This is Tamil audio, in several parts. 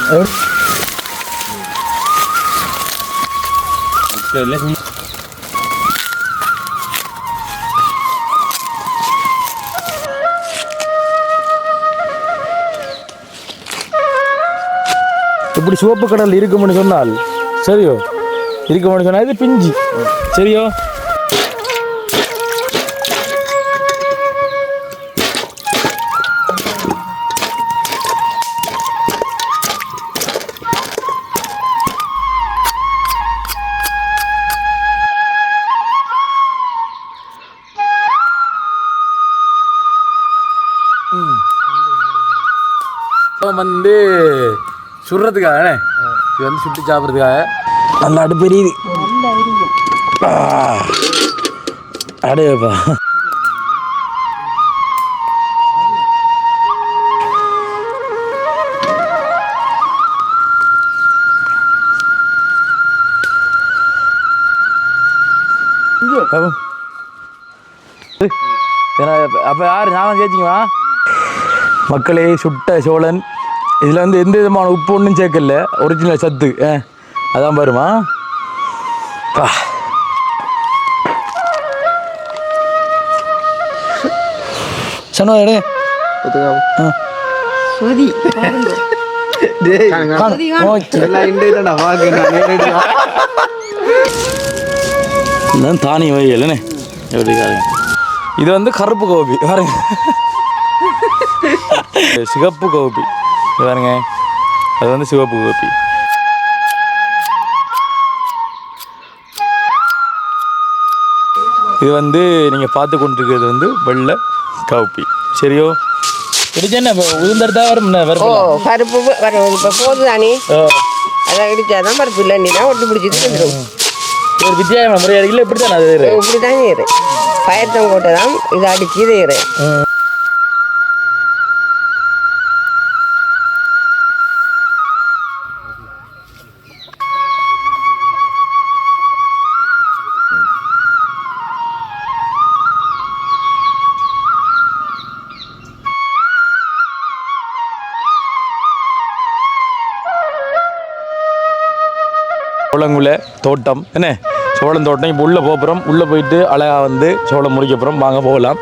இப்படி சிவப்பு கடல் இருக்கும்னு சொன்னால் சரியோ, இருக்கும்னு சொன்னால் இது பிஞ்சு சரியோ. வந்து சுடுறதுக்காக இது வந்து சுட்டு சாப்பிட்றதுக்காக நல்லா அடுப்பு எரியுது. அடையப்பா அப்போ யார் ஞாபகம் கேச்சிங்களா மக்களே? சுட்ட சோழன் இதில் வந்து எந்த விதமான உப்பு ஒன்றும் சேர்க்கல, ஒரிஜினல் சத்து அதான் பாருமா. சொன்னே தானி வை இல்லைண்ணே எப்படி இது வந்து கருப்பு கோபி பாருங்க, சிகப்பு கோபி பாருங்க, அது வந்து சிவப்பு கோபி. இது வந்து நீங்கள் பார்த்து கொண்டிருக்கிறது வந்து வெள்ளை காப்பி சரியோ. இடிச்சா உளுந்தெடுத்தா வரும் பருப்பு இப்போ போது தானே, அதை இடிச்சாதான் பருப்பு இல்லை நீனா ஒட்டு பிடிச்சிட்டு ஒரு வித்தியாசமான முறையாக இல்லை. இப்படி தான் அது இப்படி தான் இரு பயத்தம் போட்டு தான் இதை அடிச்சு இது இரு. சோளங்குள்ள தோட்டம் என்ன சோளம் தோட்டம். இப்போ உள்ளே போகிறோம், உள்ளே போயிட்டு அழகாக வந்து சோளம் முறிக்க போகிறோம். வாங்க போகலாம்.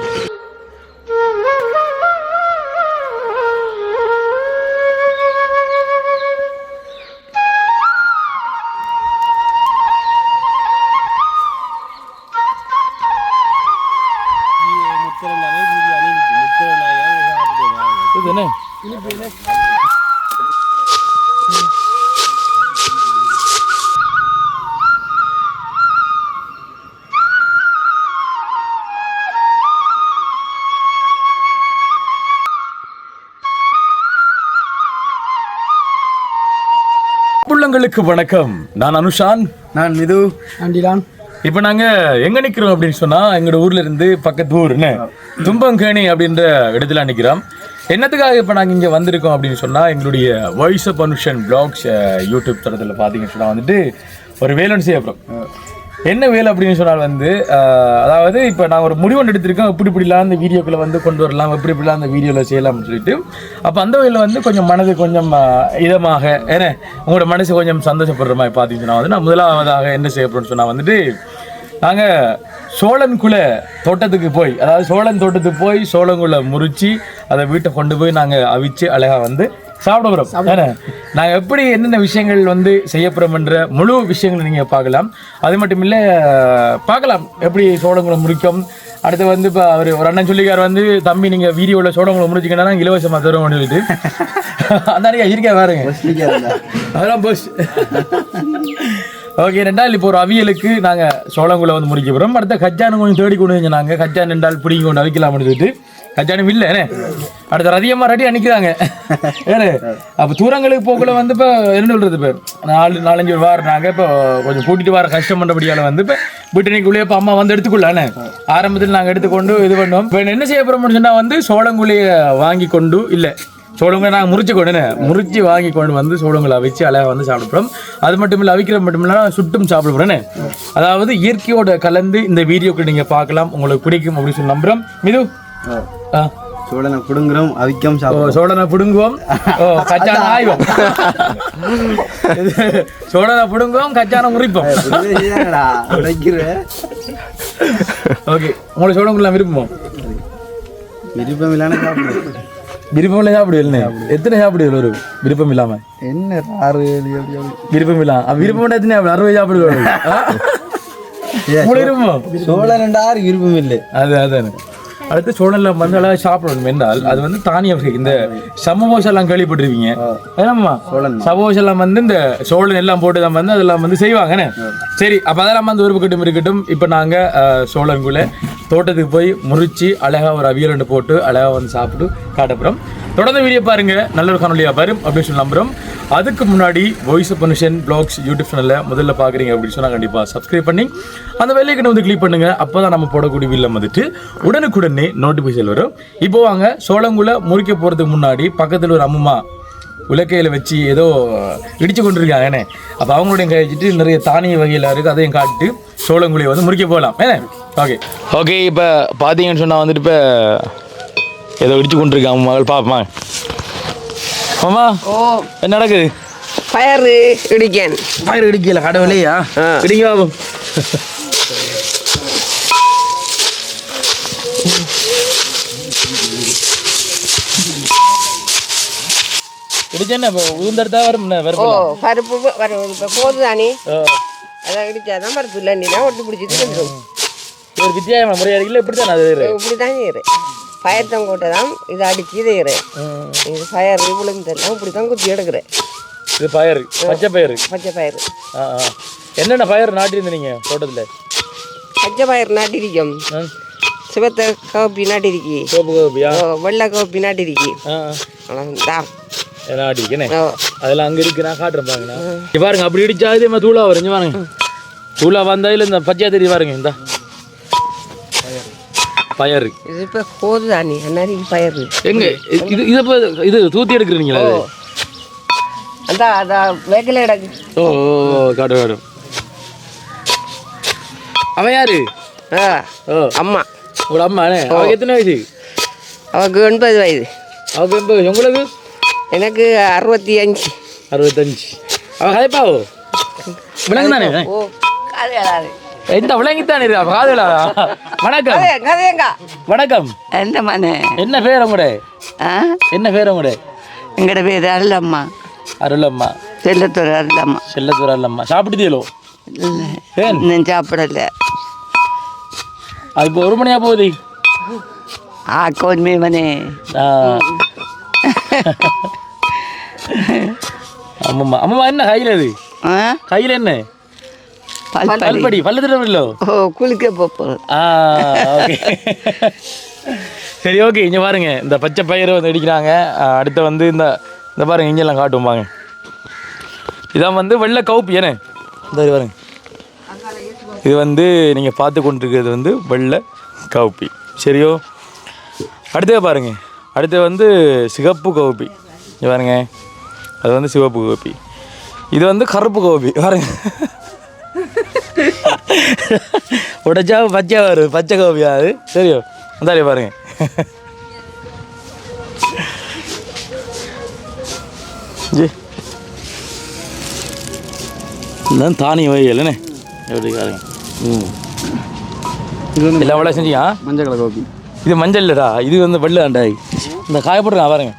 உள்ளங்களுக்கு வணக்கம். நான் அனுஷான். நான் மிது. ஆண்டிலான். இப்போ நாங்கள் எங்கே நிற்கிறோம் அப்படின்னு சொன்னால் எங்களோட ஊரில் இருந்து பக்கத்து ஊர்னு தும்பங்கேணி அப்படின்ற இடத்துல நிற்கிறோம். என்னத்துக்காக இப்போ நாங்கள் இங்கே வந்திருக்கோம் அப்படின்னு சொன்னால் எங்களுடைய voice of Anushan blogs YouTube தளத்தில் பார்த்தீங்கன்னு சொன்னால் வந்துட்டு ஒரு வேலைன்னு செய்ய போகிறோம். என்ன வேலை அப்படின்னு சொன்னால் வந்து அதாவது இப்போ நான் ஒரு முடிவு ஒன்று எடுத்திருக்கேன், இப்படிலாம் அந்த வீடியோக்களை வந்து கொண்டு வரலாம், இப்படிலாம் அந்த வீடியோவில் செய்யலாம்னு சொல்லிட்டு. அப்போ அந்த வகையில் வந்து கொஞ்சம் மனது கொஞ்சம் இதமாக ஏன்னா உங்களோட மனசு கொஞ்சம் சந்தோஷப்படுற மாதிரி பார்த்தீங்கன்னா வந்து நான் முதலாவதாக என்ன செய்ய போகிறோம்னு சொன்னால் வந்துட்டு நாங்கள் சோழன்குள்ளே தோட்டத்துக்கு போய், அதாவது சோழன் தோட்டத்துக்கு போய் சோழங்குள்ளே முறித்து அதை வீட்டை கொண்டு போய் நாங்கள் அவிச்சு அழகாக வந்து சாப்பிட போகிறோம். ஏன்னா நாங்கள் எப்படி என்னென்ன விஷயங்கள் வந்து செய்யப்படுறோம்ன்ற முழு விஷயங்களை நீங்கள் பார்க்கலாம். அது மட்டும் இல்லை பார்க்கலாம் எப்படி சோழங்குளம் முறிக்கும். அடுத்து வந்து இப்போ அவர் ஒரு அண்ணன் சொல்லிக்கார் வந்து தம்பி நீங்கள் வீடியோவில் சோழங்குளம் முடிச்சிங்கன்னா இலவசமாக தருவோம்னு சொல்லிட்டு அந்த அன்றைக்கி இருக்கா பாருங்க அதெல்லாம் போஸ். ஓகே, ரெண்டாவது இப்போ ஒரு அவியலுக்கு நாங்கள் சோளங்குள்ள வந்து முடிக்க போகிறோம். அடுத்த கச்சானு கொஞ்சம் தேடி கொண்டு வந்து நாங்கள் கச்சான் ரெண்டால் பிடிங்கி கொண்டு அவிக்கலாம்னு சொல்லிட்டு கச்சானும் இல்லை ஏன்னா அடுத்த ரதியமாக ரெடி அன்னிக்கிறாங்க ஏன்னு. அப்போ தூரங்களுக்கு போக்குள்ள வந்து இப்போ என்ன சொல்கிறது, இப்போ 4-5 வாரம் இப்போ கொஞ்சம் கூட்டிகிட்டு வர கஷ்டம் பண்ணுறபடியால் வந்து இப்போ வீட்டுக்குள்ளேயே இப்போ அம்மா வந்து எடுத்துக்கொள்ளே ஆரம்பத்தில் நாங்கள் எடுத்துக்கொண்டு இது பண்ணோம். இப்போ என்ன செய்ய போகிறோம்னு சொன்னால் வந்து சோளங்குள்ளையை வாங்கி கொண்டு இல்லை சோளங்களை நாங்கள் முறிச்சு வாங்கி கொண்டு வந்து சோளங்களை வச்சு அழகாக வந்து சாப்பிடுறோம். அது மட்டும் இல்லை அவிக்கிற மட்டும் இல்லை சுட்டும் சாப்பிடுறேன்னு. அதாவது இயற்கையோட கலந்து இந்த வீடியோக்கு நீங்கள் பார்க்கலாம், உங்களுக்கு பிடிக்கும் அப்படின்னு சொல்லி நம்புகிறோம். மிது சோழனை பிடுங்குறோம் அவிக்கம் சோழனை பிடுங்குவோம் கச்சான ஆய்வோம் சோழனை பிடுங்குவோம் கச்சான முறிப்போம். ஓகே, உங்களுக்கு சோழங்குள்ள விருப்பமோ? விருப்பம் இல்லாம சாப்பிடுவேன். விருப்பம் இல்லை சாப்பிடுவேன். எத்தனை சாப்பிடுவேன் ஒரு விருப்பம் இல்லாம? என்ன 6 7 விருப்பம் இல்லாம விருப்பம் எத்தனை 60 சாப்பிடுவேன். சோழன் 6 விருப்பம் இல்லை. அதான் அடுத்து சோழன்ல வந்து அழகாக சாப்பிடணும் என்றால் அது வந்து தானியம் இந்த சமோசா எல்லாம் கேள்விப்பட்டிருப்பீங்க. ஏன்னாம்மா சமோசா எல்லாம் வந்து இந்த சோழன் எல்லாம் போட்டு தான் வந்து அதெல்லாம் வந்து செய்வாங்கன்னு. சரி, அப்போ அதெல்லாம் வந்து ஒரு பக்கட்டும் இருக்கட்டும். இப்போ நாங்கள் சோழன்குள்ளே தோட்டத்துக்கு போய் முறிச்சு அழகாக ஒரு அவியல் ரெண்டு போட்டு அழகாக வந்து சாப்பிட்டு காட்டப்புறம் தொடர்ந்து வீடியோ பாருங்க. நல்ல ஒரு காணொலியாக வரும் அப்படின்னு சொல்லி நம்புகிறோம். அதுக்கு முன்னாடி voice of Banushan blocks YouTube சேனலில் முதல்ல பார்க்குறீங்க அப்படின்னு சொன்னால் கண்டிப்பாக சப்ஸ்கிரைப் பண்ணி அந்த வெள்ளைக்கனை வந்து கிளிக் பண்ணுங்கள். அப்போ தான் நம்ம போடக்கூடிய வீடியோ வந்துட்டு உடனுக்குடனே நோட்டிஃபிகேஷன் வரும். இப்போ வாங்க சோளங்குள்ள முறிக்க போகிறதுக்கு முன்னாடி பக்கத்தில் ஒரு அம்மா உலக்கையில் வச்சு ஏதோ இடித்து கொண்டிருக்காங்கண்ணே. அப்போ அவங்களுடைய கழிச்சிட்டு நிறைய தானிய வகையில் இருக்குது, அதையும் காட்டிட்டு சோளங்குழியை வந்து முறிக்க போகலாம். ஓகே இப்போ பார்த்தீங்கன்னு சொன்னால் வந்துட்டு இப்போ ஏதோ இடிச்சு கொண்டிருக்காங்க மகள் பாப்பா. ஆமா, என்ன நடக்குது? பயிறு இடிக்கேன். பயிறு இடிக்கல கடவுளையா இடிங்க பாப்போம். இடிச்சேன்னா உளுந்தெடுத்தா வரும். பருப்பு வரும் இப்போ போது தானே, அதை இடிச்சாதான் பருப்பு இல்லைன்னா ஒட்டி பிடிச்சிட்டு வந்துடும். ஒரு வித்தியாசமான முறையாக இல்லை, இப்படி தான் அது இப்படி தான் இரு பயிர் தான் கோட்டை தான் இதை அடிச்சு இதை இரு இது பயிர் உளுந்தெல்லாம் இப்படி தான் குத்தி எடுக்கிறேன். இது பயிர், பச்சை பயிர். பச்சை பயிர் என்னென்ன பயிர் நாட்டிருந்த நீங்கள் தோட்டத்தில்? பச்சை பயிர் நாட்டிருக்கோம், சிவத்த கவப்பி நாட்டிருக்கி, சோப்பு கவப்பியா, வெள்ளை கவப்பி நாட்டிருக்கி. நாட்டிருக்கேனே அதெல்லாம் அங்கே இருக்கு, நான் காட்டுறேன் பாருங்கண்ணா. பாருங்க அப்படி இடிச்சா இதே மாதிரி தூளா வரைஞ்சி பாருங்க. தூளா வந்தாயில் இந்த பச்சையா தெரிய பாருங்க. இந்த பயிர் இது இப்போ போது தானே அன்னாரி பயிர் எங்க இது இதை இது தூத்தி எடுக்கிறீங்களா? அதான் வேக்கல கிடக்கு. ஓ காட்டு காட்டும். அவன் யாரு? அம்மா. உங்களோட அம்மாண்ணே. அவளுக்கு எத்தனை வயசு? அவளுக்கு 80 வயது. அவளுக்கு 80. உங்களுக்கு? எனக்கு 65. 65. அவள் கதைப்பாவோ விலங்கு தானே? ஓ காது எந்த விளங்கித்தானே இருக்கா காதலா? வணக்கம். வணக்கம். எந்த மனே? என்ன பேர் உங்களோட? என்ன பேர் உங்களோட? எங்கட பேர் அருளம்மா. அருளம்மா. செல்லத்தூர் அருளம்மா. செல்லத்தூர் அருளம்மா. சாப்பிட்டுதீங்களோ? இன்னும் சாப்பிடல. அது இப்போ 1 மணியா போகுது. கோன்மே மனே. அம்மம்மா அம்மம்மா என்ன கையில் அது? கையில் என்ன? பல்படி பல்லு திடமில்லோ? ஓ குளிக்க போப்போம். ஓகே சரி ஓகே. இங்கே பாருங்க இந்த பச்சை பயிரை வந்து அடிக்கிறாங்க. அடுத்து வந்து இந்த பாருங்க இங்கெல்லாம் காட்டும் வாங்க. இதான் வந்து வெள்ளை கவுப்பி ஏனே. இந்த பாருங்க இது வந்து நீங்கள் பார்த்து கொண்டிருக்கிறது வந்து வெள்ளை கவுப்பி. சரியோ? அடுத்தது பாருங்க, அடுத்து வந்து சிகப்பு கவுப்பி. இங்கே பாருங்க அது வந்து சிவப்பு கவுப்பி. இது வந்து கருப்பு கவுப்பி. பாருங்க உடைச்சா பச்சை வரும், பச்சை கவுப்பியா அது? சரியோ? அந்தாலே பாருங்க. ஜி இதுதான் தானிய வகைகள் என்ன எப்படி பாருங்க. எல்லாம் எவ்வளோ செஞ்சியா? மஞ்சள் கலர் கோபி. இது மஞ்சள் இல்லைடா, இது வந்து வெள்ளை ஆண்டாய். இந்த காயப்பட்டுருக்கா பாருங்க.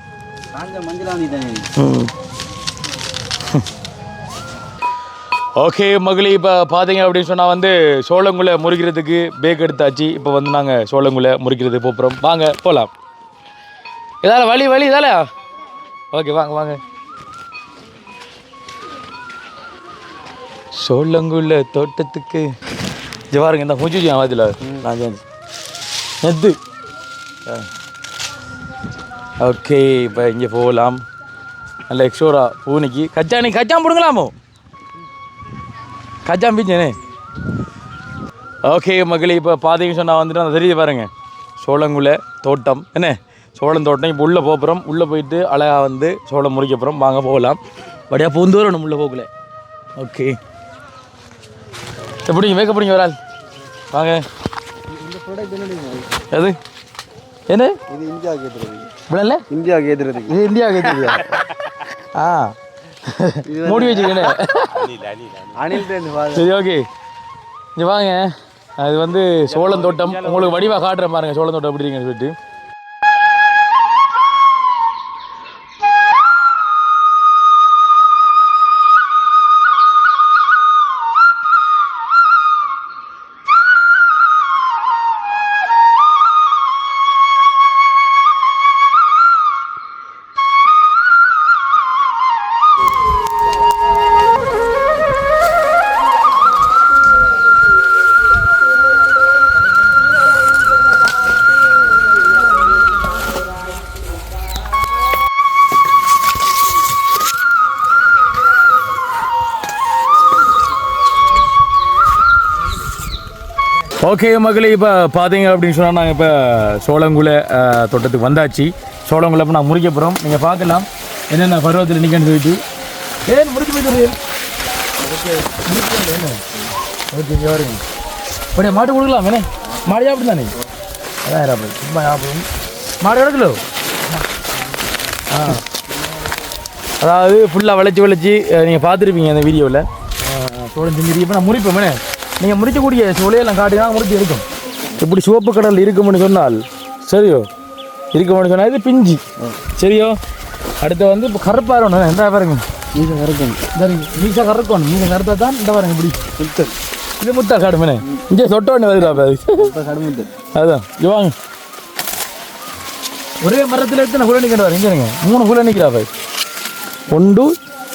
ஓகே மகளி, இப்போ பார்த்தீங்க அப்படின்னு சொன்னால் வந்து சோளங்குள்ள முறிக்கிறதுக்கு பேக் எடுத்தாச்சு. இப்போ வந்து நாங்கள் சோளங்குள்ள முறிக்கிறதுக்கு போகிறோம். வாங்க போகலாம். இதால வழி இதால. ஓகே வாங்க வாங்க. சோளங்குள்ள தோட்டத்துக்கு இது பாருங்க. இந்த பூச்சி வாதில் நான் நெத்து. ஓகே இப்போ இங்கே போகலாம். நல்ல எக்ஸ்ட்ரா பூனிக்கு கச்சான் போடுங்களாமோ? கச்சான் பீச்சனே. ஓகே மகளி, இப்போ பார்த்தீங்கன்னு சொன்னால் வந்துட்டு அந்த தெரியுது பாருங்கள் சோளங்குள்ள தோட்டம் என்ன சோளம் தோட்டம். இப்போ உள்ளே போகிறோம். உள்ளே போயிட்டு அழகாக வந்து சோளம் முறிக்க போகிறோம். வாங்க போகலாம். வடியாக பூந்தூரம் நம்ம உள்ளே போகல. ஓகே எப்படிங்க மேக்கப் பிடிங்க வரால் வாங்க. அது என்ன இது இந்தியா கேத்துறது விடல இந்தியா கேத்துறதுக்கு இது இந்தியா கேட்குறியா ஆ மூடி வச்சுக்கண்ணே அணில் சரி ஓகே இங்கே வாங்க அது வந்து சோளம் தோட்டம் உங்களுக்கு வடிவாக காட்டுற பாருங்க சோளம் தோட்டம் எப்படி இருக்குன்னு சொல்லிட்டு ஓகே மக்களே இப்போ பார்த்தீங்க அப்படின்னு சொன்னால் நாங்கள் இப்போ சோளங்குலை தோட்டத்துக்கு வந்தாச்சு சோளங்குலை இப்போ நான் முறிக்க போகிறோம் நீங்கள் பார்க்கலாம் என்னென்ன பருவத்தில் நிற்கன்னு சொல்லிட்டு ஏன் முடிச்சு போயிட்டு ஓகே என்ன ஓகே இங்கே வருங்க அப்படியே மாட்டு கொடுக்கலாம் வேணே மாடு சாப்பிட்டு தானே அதான் சாப்பிடு சும்மா சாப்பிடும் மாடு கிடக்கலோ ஆ அதாவது ஃபுல்லாக விளைச்சி நீங்கள் பார்த்துருப்பீங்க அந்த வீடியோவில் சோளம் செஞ்சு இப்போ நான் முறிப்பேன் வேணே நீங்கள் முடிக்கக்கூடிய சோலையெல்லாம் காட்டினா முடிச்சு இருக்கும் இப்படி சிவப்பு கடல் இருக்கும்னு சொன்னால் சரியோ இருக்கும்னு சொன்னால் இது பிஞ்சி சரியோ அடுத்து வந்து இப்போ கருப்பாக இருக்கணும் எந்த பாருங்க மீசை கறக்கணும் மீசை கறக்கணும் மீசை கருத்தா தான் இந்த பாருங்க இப்படி முத்தல் இது முத்தா காடுமேனே இங்கே சொட்டோன்னு வருதா கடுமுத்தல் அதுதான் இது வாங்க ஒரே மரத்தில் எடுத்து குலை நிற்கிற இங்கே இருங்க 3 குலை நிற்கிறா பாய் 1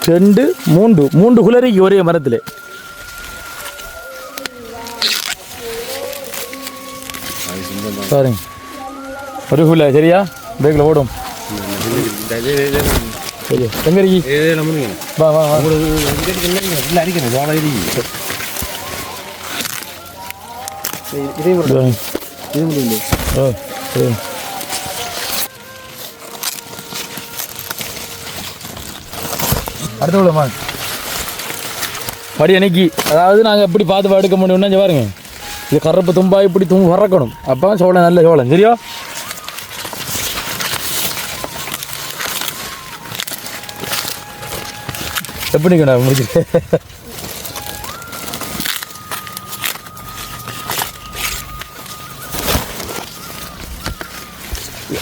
2 3 குலரிக்கு ஒரே மரத்தில் பாருங்க ஒரு குலை சரியா பேக்கில் ஓடும் சரி எங்க இருக்கி வா வா வா அடிக்கணும் ஜோளம் இதே முடியும் ஓ சரி அடுத்த விடமா படி அன்னைக்கு அதாவது நாங்கள் எப்படி பார்த்து எடுக்க முடியும்னா பாருங்க இது கருப்பு தும்பா இப்படி வரக்கணும் அப்போ சோளம் நல்ல சோளம் சரியா எப்படிங்கண்ணா முடிச்சு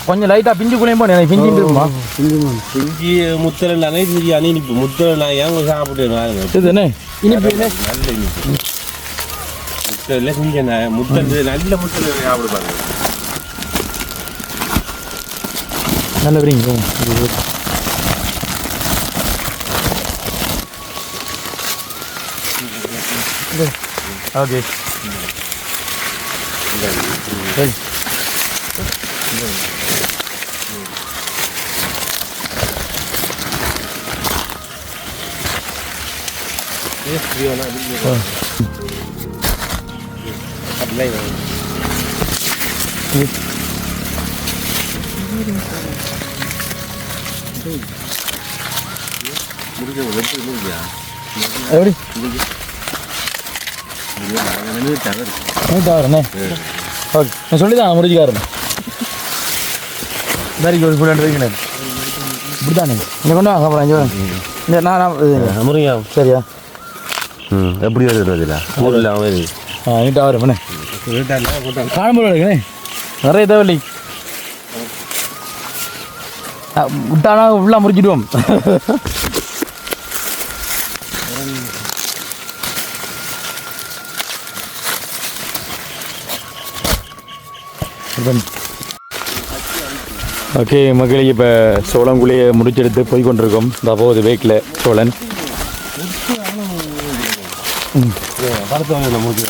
கொஞ்சம் லைட்டாக பிஞ்சு குழையும் போனேன் பிஞ்சு இருக்குமா பிஞ்சி முத்தல் அனைத்து அணிப்பு முத்தல் நான் ஏங்க சாப்பிடுவேன் இது என்ன இனிப்பு என்ன நல்ல இனிப்பு முத்தல் செஞ்சேன் முத்தல் நல்ல முத்தல் சாப்பிடுவாங்க நல்ல வரீங்க ஓகே சரி எப்படி நூற்றாயிரண்ணே ஓகே நான் சொல்லி தான் முடிச்சுக்காரண்ணே வேலைக்கு ஒரு ஃபுல் வைக்கிறேன் இப்படி தானே இங்கே கொண்டு வாங்க அப்புறம் இங்கே நான் முருங்கா சரியா எப்படி வருது அதில் ஊரில் வருது நீட்டாக வரும் காணும்போது இருக்குண்ணே நிறைய தேவையில்லை விட்டானா ஃபுல்லாக முறிச்சிடுவோம் ஓகே மக்களுக்கு இப்போ சோளங்குழியை முடிச்செடுத்து போய் கொண்டிருக்கோம் இந்த போகுது வேக்கில் சோழன் படத்தை வந்து முடிச்சு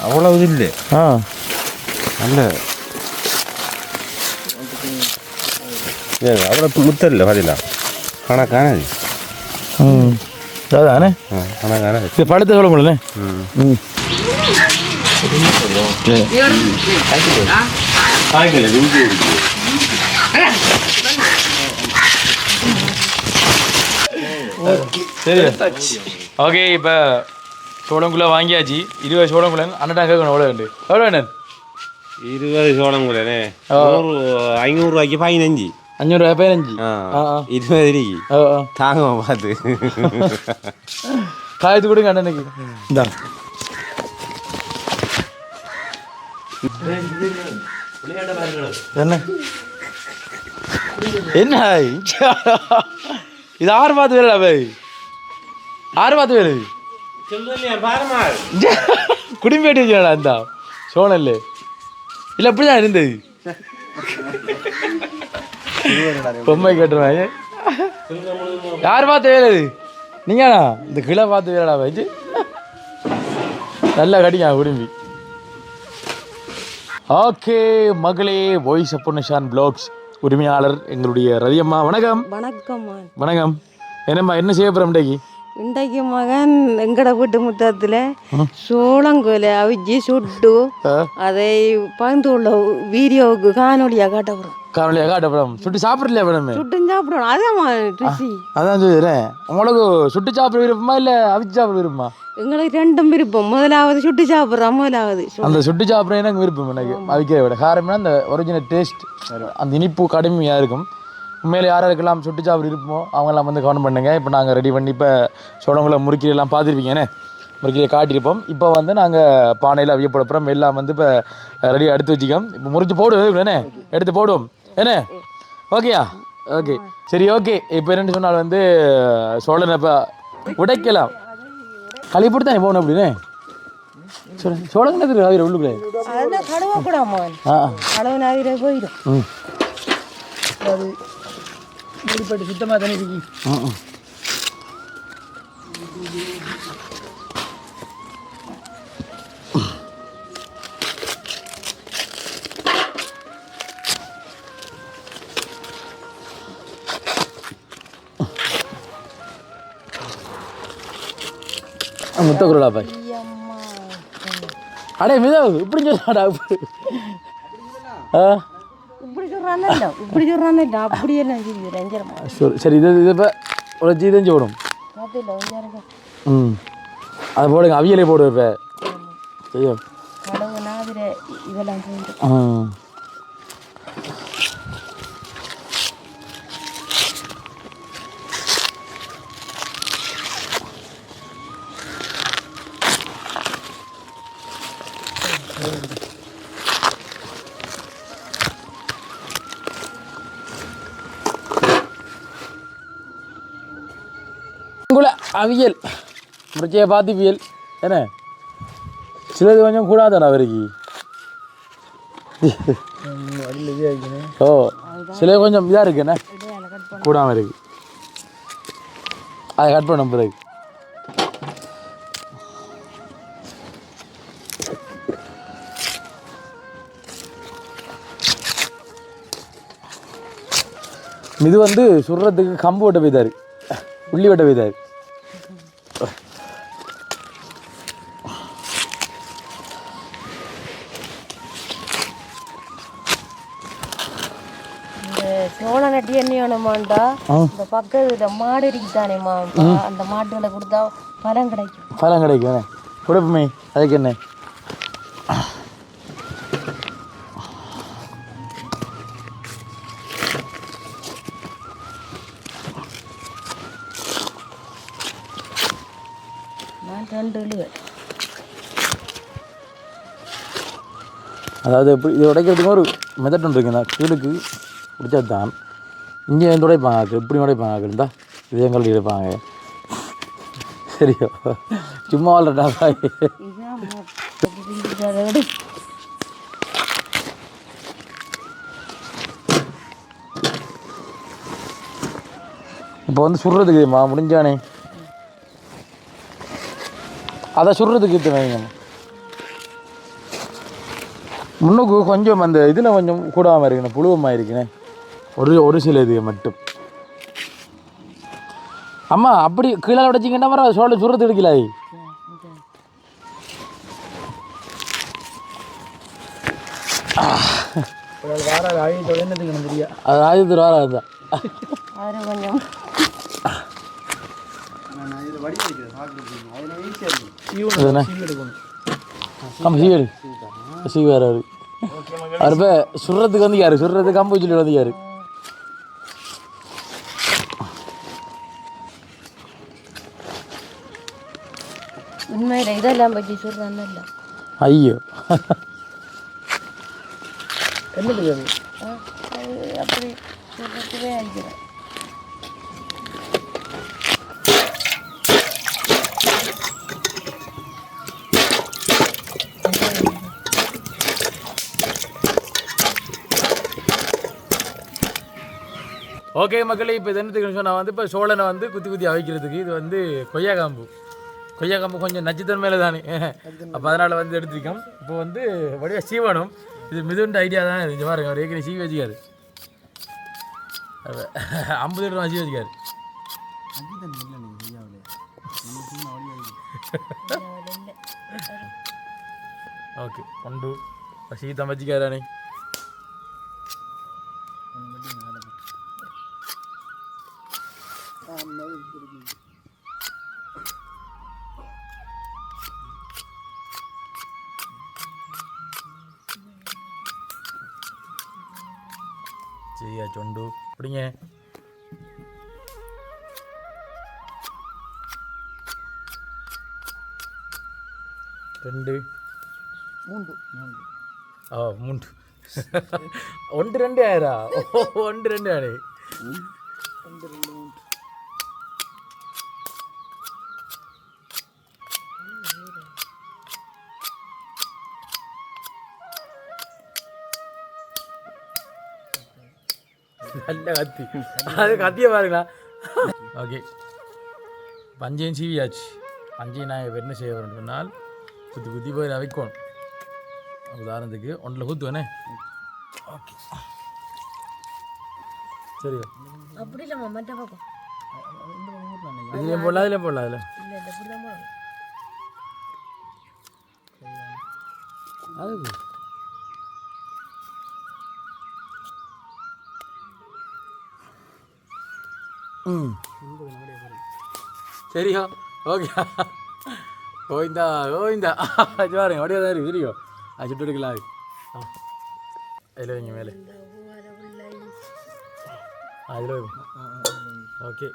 அவ்வளோ இது இல்லை ஆ நல்ல அவ்வளோ முத்தல் இல்லை பார்த்தீங்களா ஆனால் காணாது ம் அதானே ஆனால் காணாது இது படத்தை சொல்ல முடியல ம் சரி ஓகே இப்போ சோளங்குள்ள வாங்கியாச்சு 20 சோளங்குள்ளன் அண்ணன் கேட்கணும் எவ்வளோ வேண்டு எவ்வளோ வேணும் 20 சோளம் கூடனே 500 ரூபாய்க்கு 15. 500 ரூபாய் 15. 20 இருக்கு. தாங்க பார்த்து காயத்து கொடுங்க அண்ணனுக்கு. இந்தா என்ன என்ன இது 6 பார்த்து வேலை பாய், 6 பார்த்து வேலை குடிம்பேட்டி வச்சுடா. இந்த சோழல்ல இல்லை அப்படிதான் இருந்தது. பொம்மை கேட்டுருவாங்க. யார் பார்த்து வேலை இது நீங்கண்ணா? இந்த கிளை பார்த்து வேலைடா வச்சு நல்லா கடிங்க குடும்பி. ஓகே மகளே, வாய்ஸ் ஆஃப் பொன்னுஷான் ப்ளாக்ஸ் உரிமையாளர் எங்களுடைய ரதியம்மா. வணக்கம். வணக்கம். வணக்கம். என்னம்மா என்ன செய்ய போகிறோம் இன்றைக்கு? இன்றைக்கு மகன் எங்கட வீட்டு முத்தத்தில் சோளங்கோலை அவிச்சு சுட்டு அதை பகிர்ந்து உள்ள வீடியோவுக்கு காணொலியாக காட்ட போகிறோம். காணொலியாக காட்ட போகிறோம். சுட்டு சாப்பிடலையா மேடம்? சுட்டு சாப்பிடணும். அதான் அதான் சொல்லிடுறேன். உங்களுக்கு சுட்டு சாப்பிட விருப்பமா இல்லை அவிச்சு சாப்பிட விருப்பமா? எங்களுக்கு ரெண்டும் விருப்பம். முதலாவது சுட்டு சாப்பிட்றோம். முதலாவது அந்த சுட்டு சாப்பிட்ற எனக்கு விருப்பம். எனக்கு அவிக்கிற விட காரணம்னா அந்த ஒரிஜினல் டேஸ்ட், அந்த இனிப்பு கடுமையாக இருக்கும். உண்மையில் யாராருக்கெல்லாம் சுட்டு சாப்பிட இருப்போமோ அவங்கெல்லாம் வந்து கவனம் பண்ணுங்க. இப்போ நாங்கள் ரெடி பண்ணி இப்போ சோளங்களை முறுக்கிலாம் பார்த்துருப்பீங்கண்ணே, முறுக்கியை காட்டியிருப்போம். இப்போ வந்து நாங்கள் பானையில் அவிய போடுறோம். எல்லாம் வந்து இப்போ ரெடியாக எடுத்து வச்சுக்கோம். இப்போ முறிச்சு போடுவோம் என்ன, எடுத்து போடுவோம் என்ன? ஓகேயா? ஓகே சரி. ஓகே இப்போ என்னென்னு சொன்னால் வந்து சோழனை இப்போ உடைக்கலாம். களி போட்டு தான் போகணும் அப்படின்னு சோழங்க ஆகிற உள்ளுக்குள்ளே போயிடும். அது மூடிப்பட்டு சுத்தமாக தண்ணி சிக்கி. முத்தக்குறடா பாய். அடே மிதா இப்படி சொல்லாடா. சரி இது இப்போ ஒரு ஜீதஞ்சு போடும். அதை போடுங்க. அவியலே போடு. இப்போ ஐயோ அவியல் முடிச்சே பார்த்துப்பியல் என்ன? சிலது கொஞ்சம் கூடாதானே அவருக்கு. ஓ சில கொஞ்சம் இதாக இருக்குண்ணே, கூடாமல் இருக்கு. அதை கட் பண்ண பிறகு இது வந்து சுடுறதுக்கு கம்பு வெட்ட போய்தாரு, உள்ளி வெட்ட போய்தாரு. சோள நட்டி என்னமாண்டா இந்த பக்கத்துல மாடு இருக்குதானேம்மா, அந்த மாட்டுகளை கொடுத்தா பழம் கிடைக்கும். பழம் கிடைக்கும் கொடுப்புமே. அதுக்கு என்ன அதாவது எப்படி இது உடைக்கிறதுக்கு ஒரு மெத்தட் ஒன்று இருக்குண்ணா. கீழுக்கு பிடிச்சா தான் இங்கே வந்து உடைப்பாங்க. எப்படி உடைப்பாங்க இருந்தா இது எங்களுக்கு உடைப்பாங்க. சரியோ சும்மா வாழ்றா பாய். இப்போ வந்து சுடுறதுக்கு முடிஞ்சானே அதை சுடுறதுக்கு வைங்க. முன்னுக்கு கொஞ்சம் அந்த இதில் கொஞ்சம் கூடாமல் இருக்குண்ணே, புழுவமாக இருக்குண்ணே ஒரு சில இது மட்டும். அம்மா அப்படி கீழே உடைச்சிங்கன்னா வர சோழ சுடுறது எடுக்கல. அது ஆயுதத்தில் வாரம் அதுதான். ஆமாம் சீவேடு சீவேறு அவர் இப்போ சுடுறதுக்கு வந்து யாரு சுடுறதுக்கு கம்பு சொல்லி வந்து யாரு உண்மையில இதெல்லாம் பற்றி சொல்றாங்க இல்லை ஐயோ என்ன தெரியாது அப்படி சொல்றதுவே அடிக்கிறேன். ஓகே மக்களே இப்போ இது என்னத்துக்கு சொன்னால் வந்து இப்போ சோழனை வந்து குத்தி குத்தி அவைக்கிறதுக்கு இது வந்து கொய்யா காம்பு கொஞ்சம் நச்சுத்தன்மையில தானே அப்போ அதனால் வந்து எடுத்துக்கோம் இப்போ வந்து வடிவா சீவனம் இது மிதுண்ட ஐடியா தான் இது பாருங்க அவர் ஏற்கனவே சீவி வச்சுக்காரு 50 ரூபா சீவி வச்சுக்காரு ஓகே கொண்டு சீதம் வச்சுக்காரானே சரியா சொண்டு அப்படிங்க ரெண்டு மூன்று மூன்று ஒன்று ரெண்டு ஆயிரா ஒன்று ரெண்டு ஆடு நல்ல கத்தி அது கத்தியை பாருங்களா ஓகே பஞ்சையும் சீவியாச்சு பஞ்சையும் நான் இப்போ என்ன செய்ய வரேன்னு சொன்னால் குத்தி போய் வைக்கணும் உதாரணத்துக்கு ஒன்றில் ஊற்றுவேனே ஓகே சரியோ அப்படி இல்லைம்மா மற்ற பக்கம் இதுலேயும் போடலாம் அதில் போடலாம் அதில் இல்லை இல்லை இப்படி தான் போகணும். அது சரியா ஓகே கோவிந்தா கோவிந்தா பாருங்க அப்படியே தான் இருக்கு தெரியும் அது சுட்டு எடுக்கலாம் அதில் வைங்க மேலே அதில் வைங்க ஓகே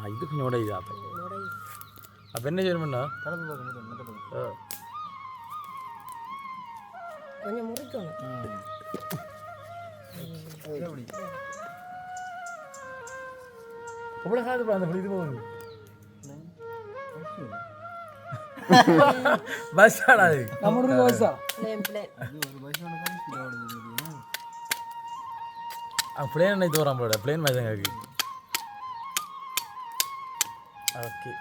இது கொஞ்சம் உடையுது அப்போ என்ன செய்யணும்னா கொஞ்சம் முறிக்கணும். எவ்வளோ காது அந்த இது போகுது பஸ் ஆடாது பிளேன் அன்னைக்கு தோறான் போட பிளேன் மாதிரி தான் இருக்கு ஓகே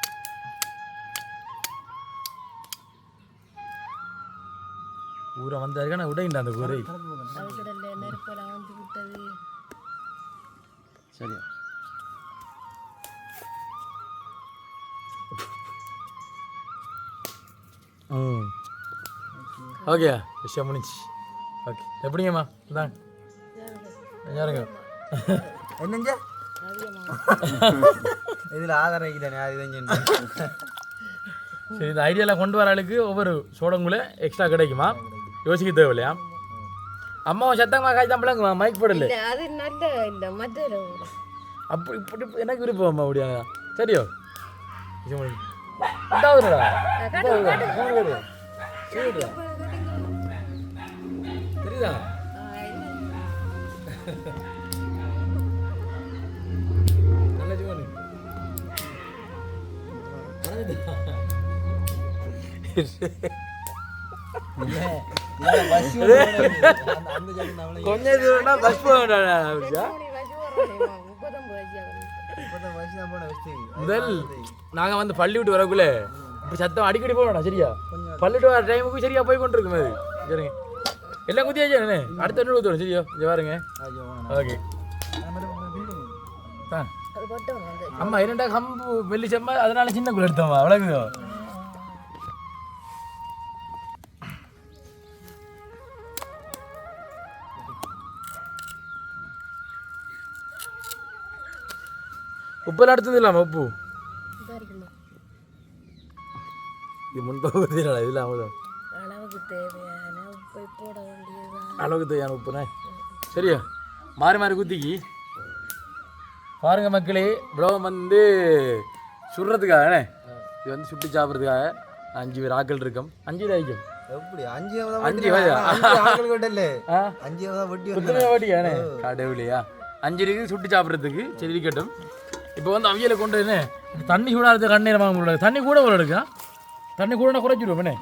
ஊரை வந்தாருக்கா நான் உடையிண்டா அந்த ஊரை அதுக்கடல்ல நெருப்பெல்லாம் வந்து விட்டது. சரியா ஓகே விஷயம் முடிஞ்சு ஓகே எப்படிங்கம்மா இந்தாங்க யாருங்க என்னஞ்ச இதில் ஆதாரம் வைக்கிறேன் அது சரி இந்த ஐடியாவில் கொண்டு வர ஆளுக்கு ஒவ்வொரு சோடங்குள்ள எக்ஸ்ட்ரா கிடைக்குமா யோசிக்க தேவையில்லையா அம்மாவை சத்தமாக காய் தான் பிள்ளைங்கம்மா மைக் போடல இல்லை அது நல்ல இல்லை மற்ற அப்படி இப்படி எனக்கு விருப்பம் அம்மா அப்படியா சரியோ இதாவதுடா தெரியுதா நல்ல ஜீவனு கொஞ்சம் தூரம்னா பஸ் போக முதல் நாங்கள் வந்து பள்ளி விட்டு வரக்குள்ள இப்போ சத்தம் அடிக்கடி போகணும் சரியா பள்ளி விட்டு வர டைமுக்கு சரியா போய் கொண்டு இருக்கும் அது சரிங்க எல்லாம் குத்தியாச்சு அடுத்த ரெண்டு ஊற்றுவோம் சரியா இங்கே பாருங்க ஓகே அம்மா இரண்டா கம்பு மெல்லிச்சம்மா அதனால சின்ன குள்ள எடுத்தோம்மா அவ்வளோக்குதோ உப்பெல்லாம் அடுத்தது இல்லாமல் உப்பு இது முன்பகுதி இதில் அவ்வளோ அளவுக்கு தேவையான உப்பை போட வேண்டியதுதான். அளவுக்கு தேவையான உப்புண்ணே சரியா மாறி மாறி குத்திக்கி பாருங்க மக்களே இவ்வளோ வந்து சுடுறதுக்காகண்ணே இது வந்து சுட்டு சாப்பிட்றதுக்காக 5 பேர் ஆக்கள் இருக்கும் 5 ஆயிக்கும் எப்படி 5 வயதா ஆ 5 வட்டி வட்டியாண்ணே கடவுளையா 5 இருக்குது சுட்டு சாப்பிட்றதுக்கு சரி இருக்கட்டும் இப்போ வந்து அவியலை கொண்டு என்ன தண்ணி சூடாகிறது கண்ணீர் வாங்க முடியாது தண்ணி கூட ஒரு எடுக்கா தண்ணி கூட குறைச்சிடுவோம்ண்ணே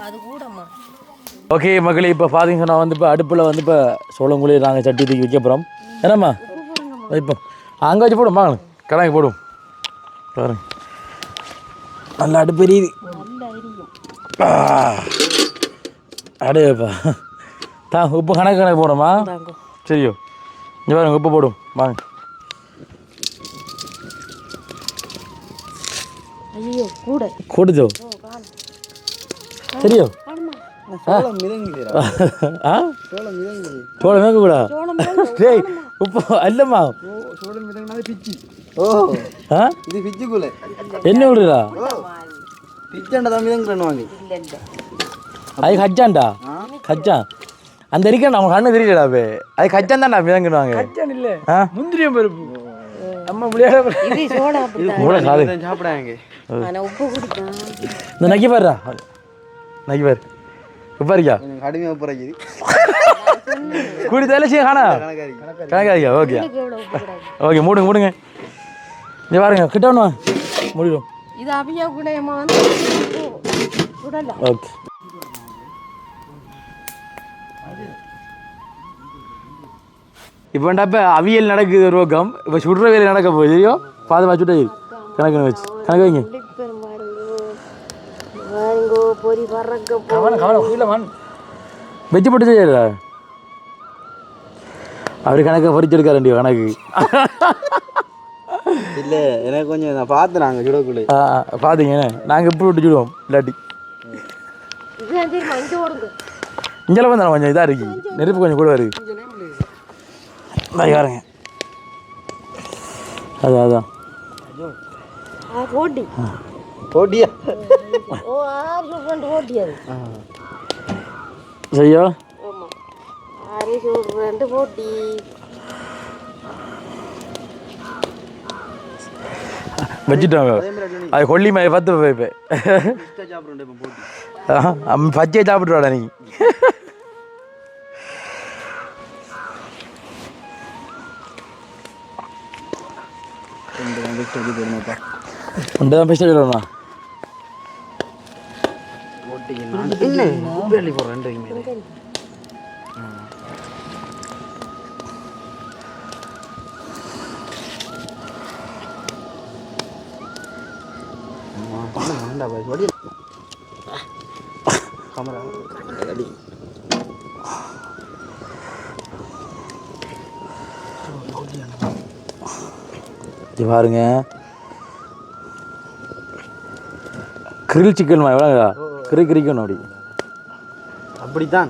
அது கூடமா ஓகே மக்களே இப்போ பார்த்தீங்கன்னா வந்து இப்போ அடுப்பில் வந்து இப்போ சோளங்குழி நாங்கள் சட்டி தூக்கி வைக்க போகிறோம் என்னம்மா இப்போ அங்கே வச்சு போடும் வாங்க கடாய்க்கு போடும் பாருங்க நல்ல அடுப்பு எரியுது அடையப்பா உப்பு கணக்கு போடுமா சரியோ இங்கே பாருங்க உப்பு போடும் வாங்க ஐயோ கூட கூடுதோ சரியோ சோளம் மிதங்குதுடா ஆ சோளம் மிதங்குது சோளம் மேங்க கூட டேய் உப்பு அல்லம்மா சோளம் மிதங்குனாலே பிச்சி ஓ ஆ இது பிச்சுக்குள்ள என்ன விடுறா பிச்சாண்ட தான் மிதங்குறானுவாங்க அது கச்சான்டா கச்சான் அந்த இருக்க நம்ம கண்ணு தெரியலடா பே அது கச்சான் தான்டா மிதங்குவாங்க கச்சான் இல்லை முந்திரியம் பருப்பு நம்ம முடியாத இது சோளா அப்படிதான் கூட சாது சாப்பிடாங்க ஆனா உப்பு குடிக்கும் இந்த நக்கி பாருடா நக்கி பாரு இப்போ இருக்கியா எனக்கு கடுமையாக போறாங்க கூடி தலைச்சி காணா கணக்காதிக்கா ஓகே எவ்வளவு உப்பு கிடையாது ஓகே மூடுங்க இங்கே பாருங்க கிட்ட ஒன்று முடிடும் இது அபியா கூடமா வந்து சுடல ஓகே இப்போண்டா இப்போ அவியல் நடக்குது ஒரு பக்கம் இப்போ சுடுற வேலை நடக்க போகுது தெரியும் பாதமாக சுட்ட கணக்கு வச்சு கணக்கு வைங்க பொறி பறக்க வெச்சு போட்டு செய்யறா அவரு கணக்கை பொறிச்சிருக்காரு ரெண்டு கணக்கு இல்லை எனக்கு கொஞ்சம் நான் பார்த்தேன் நாங்கள் சுடக்குள்ளே பார்த்தீங்க நாங்கள் எப்படி விட்டு சுடுவோம் இல்லாட்டி இங்கெல்லாம் வந்து கொஞ்சம் இதாக இருக்கு நெருப்பு கொஞ்சம் கூட இருக்கு பாருங்க அதான் போட்டி போட்டியா ஓ 6 போட்டி அது செய்யோ ஆமா 6 போட்டி வச்சுட்டோங்க அது கொல்லி மாதிரி பார்த்து போய்ப்பேன் பச்சையை சாப்பிட்டுவாடா நீ ஒன்று தான் பெஸ்ட் சொல்லணும்ண்ணா இது பாருங்க கிரில் சிக்கன் எவ்வளோங்கடா கிரிக்கணும் அப்படி அப்படித்தான்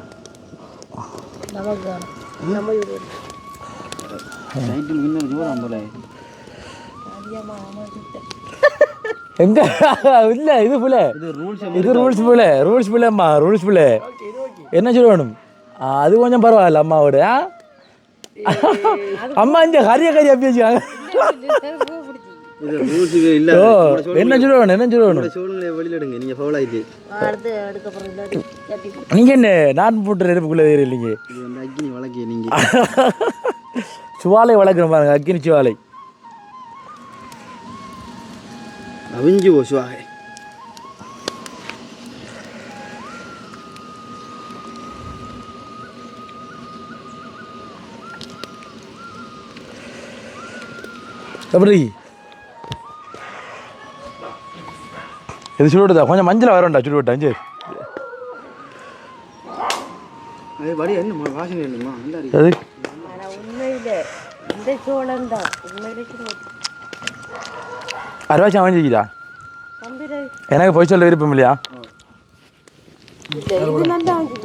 எங்க இல்ல இது புல இது ரூல்ஸ் புலம்மா ரூல்ஸ் புல என்ன சொல்லணும் அது கொஞ்சம் பரவாயில்ல அம்மாவோட அம்மா இந்த கறியா பேசுவாங்க என்ன சொல்லணும் நீங்க என்ன நான் போட்டு நெருப்புக்குள்ள இல்லைங்க சுவாலை வளர்க்குறோம் பாருங்க அக்கினி சுவாலை அவிஞ்சு சுவாகை எப்படி இது சுடுவிட்டா கொஞ்சம் மஞ்சள் வரண்டா சுடுவிட்டா சரி அது அறுவாச்சி அமைஞ்சிக்கிட்டா எனக்கு போய் சொல்ல விருப்பம் இல்லையா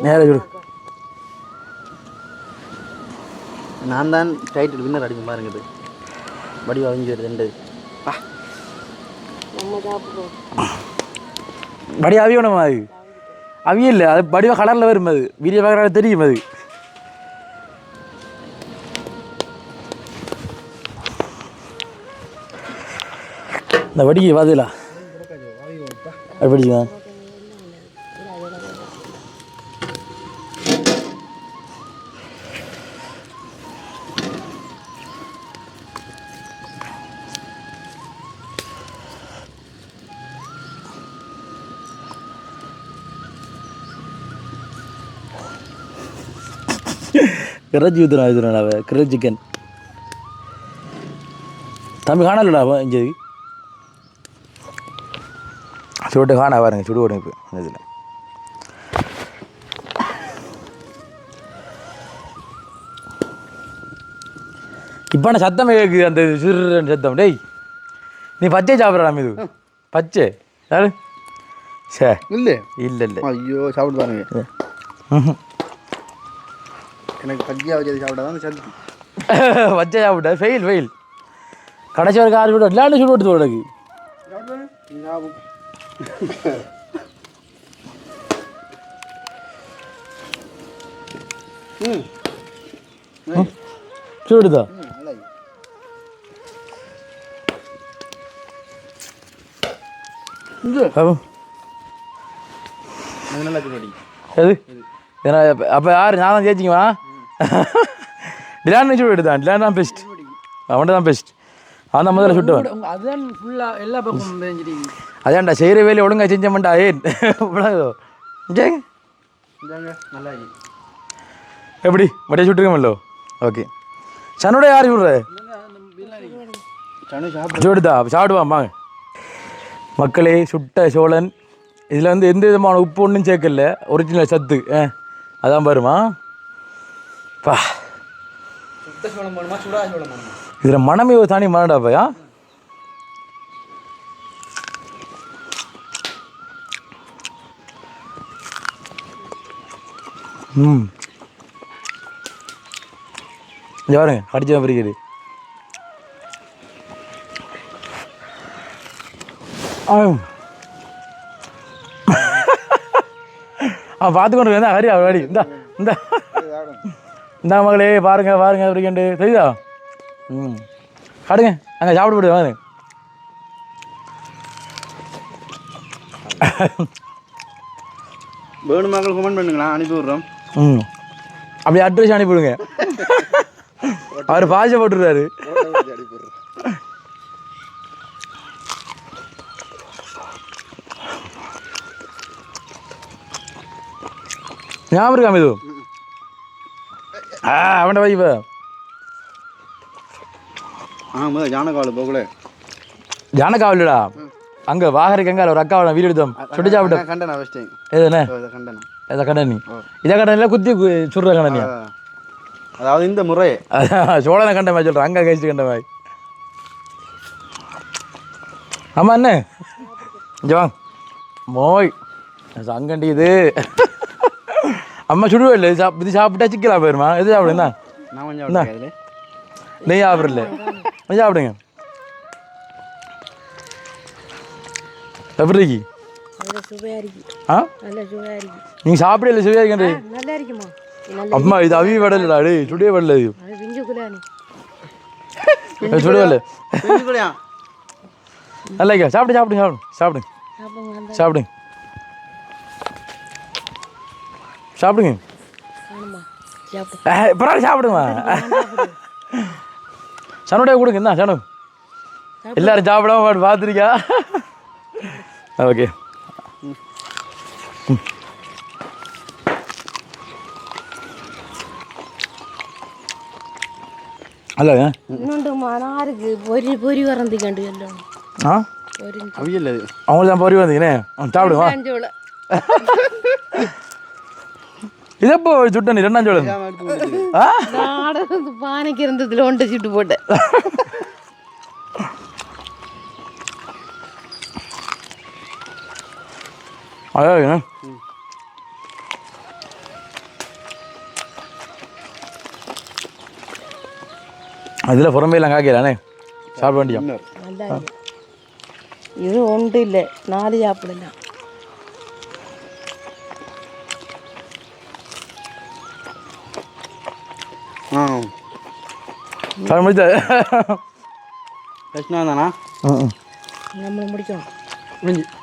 நேர சுடு நான் தான் டைட்டில் வின்னர் அடிக்கும் பாருங்க இது வடி அவிஞ்சு வருது ரெண்டு நம்ம சாப்பிடுவோம். படி அவியணுமா அது அவியல்ல அது படிவா கலரில் வரும் அது வீடியோ பார்க்குறாங்க தெரியும் அது இந்த வடிக்கு வாதிலா அது படிச்சுக்கா கிரஜி ஊற்றுனா கிரல் சிக்கன் தம்பி காணலடா இங்கே சுட்டு காணா பாருங்க சுடு ஓடுங்க இப்போ இதில் இப்போ நான் சத்தம் கேட்குது அந்த சிறு சத்தம் டேய் நீ பச்சை சாப்பிட்றா இது பச்சை யாரு சே இல்லை இல்லை இல்லை ஐயோ சாப்பிட்டு பாருங்க எனக்கு பஜ்ஜியாக வச்சது சாப்பிடாதான் சத்து பச்சை சாப்பிட்டா ஃபெயில் கடைசி ஒரு கார் சுடு இல்லாண்டு சுடு விட்டு உனக்கு சுடுதா எது ஏன்னா அப்போ யார் நான் தான் ஜெயிச்சிக்குவா டிலான் சுடு எடுத்தான் டிலான் தான் பெஸ்ட் அவன்கிட்ட தான் பெஸ்ட் அவன் தான் முதல்ல சுட்டுவான் அதுதான் ஃபுல்லாக எல்லா பக்கமும் தெரிஞ்சிருக்கீங்க. அதான்டா செய்கிற வேலையை ஒழுங்காக செஞ்சமாட்டா ஏன் நல்லா எப்படி மட்டியை சுட்டுருக்கமல்லோ ஓகே சனோட யார் சுடுற சுடுதா சாப்பிடுவான் வாங்க மக்களே சுட்ட சோழன் இதில் வந்து எந்த விதமான உப்பு ஒன்றும் சேர்க்கல ஒரிஜினல் சத்து அதான் பாருமா பா சுத்த சோளம் போடுமா சுடா சோளம் போடுமா? இதில் மனமே ஒரு தானி மனடா பையா இங்கே பாருங்க கடிச்சா பிரிக்குது பார்த்துக்கொண்டு இருந்தா ஹரி அவடி இந்த மகளே பாருங்க பிரிக்கண்டு தெரியுதா காடுங்க அங்கே சாப்பிட போடு வாங்க வேணும் மக்கள் கமெண்ட் பண்ணுங்களா அனுப்பி விட்றோம் அப்படி அட்ரஸ் அனுப்பிவிடுங்க அவர் பாஷை போட்டுருக்காரு ஞாபகம் இருக்காம இது அவன்ட வை இப்போ முதல் ஜானகாவில் போகல ஜானகாவில்லடா அங்கே வாகரைக்கு அங்கே ஒரு அக்காவோட வீடு எடுத்தோம் சுட்டு சாப்பிட்டோம் கண்டனா ஃபஸ்ட் எதுண்ணே கண்டனா இதை கண்டனி இதை கண்டனில் குத்தி சுடுற கண்டனியா அதாவது இந்த முறை அதான் சோழனை கண்ட மாதிரி சொல்கிறேன் அங்கே கழிச்சு கண்ட மாதிரி ஆமாம் என்ன ஜோ மோய் அங்கண்டி இது அம்மா சுடுவே இல்லை இது சாப்பிட்டா சிக்கலாம் போயிருமா எது சாப்பிடுங்க நான் கொஞ்சம் நெய் சாப்பிடல நெய் சாப்பிடுங்க எப்படி இருக்கி நல்ல சுவையாக இருக்கு. ஆ நல்ல சுவையாக இருக்கு. நீங்கள் சாப்பிடல சுவையாக இருக்கேன் நல்லா இருக்குமா? அம்மா இது அவி வடலடா டே சுடவே வரல இது அது பிஞ்சுக்குள்ளானே சுடவே இல்லை செஞ்சுக்கலையா நல்லா இருக்கா சாப்பிடுங்க சாப்பிடுங்க சாப்பிடுங்க சாப்பிடுங்க பரவாயில்ல சாப்பிடுமா சனோடைய கொடுங்க என்ன சனு எல்லாரும் சாப்பிடாம பார்த்துருக்கா ஓகே அல்ல இன்னொன்று மனாருக்கு பொறி வரந்து கண்டு எல்லாம் ஆ அவியல் அது அவங்களுக்கு தான் பொறி வந்தீங்கண்ணே சாப்பிடுவா இது எப்போ சுட்டணி ரெண்டாம் சோழன் பானைக்கு இருந்ததுல ஒன்றை சுட்டு போட்டேன் அதான் அதில் புறம்பையெல்லாம் காய்க்கிறானே சாப்பிட வேண்டியா நல்லா இருக்கு. இது ஒன்று இல்லை 4 சாப்பிடலாம். முடிச்சா பிரச்சனை தானா நம்மளை முடிக்கணும்.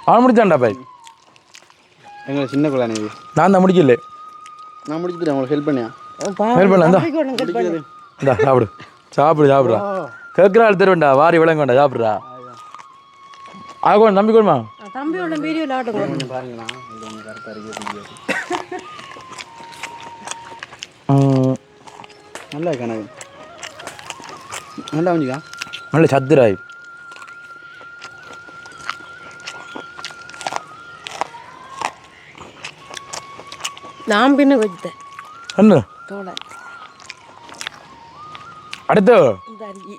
அவன் முடிச்சான்டா பாய். எங்களை சின்ன குழானே இது. நான் தான் முடிக்கல. நான் முடிச்சுட்டு உங்களுக்கு ஹெல்ப் பண்ணியா ஹெல்ப் பண்ணலாம். இந்தா சாப்பிடு சாப்பிடுறா. கேட்குறாள் தருவேண்டா வாரி விளங்க வேண்டா சாப்பிட்றா. ஆகும் நம்பிக்கணுமா தம்பியோட வீடியோவில் ஆடுங்க. கொஞ்சம் பாருங்களா இது கொஞ்சம் கரெக்டாக இருக்குது. நல்லா கணக்கு நல்லா வந்துக்கா நல்ல சத்துராய். நான் பின்ன வச்சுட்டேன் என்ன தோலை அடுத்து இந்த அருகி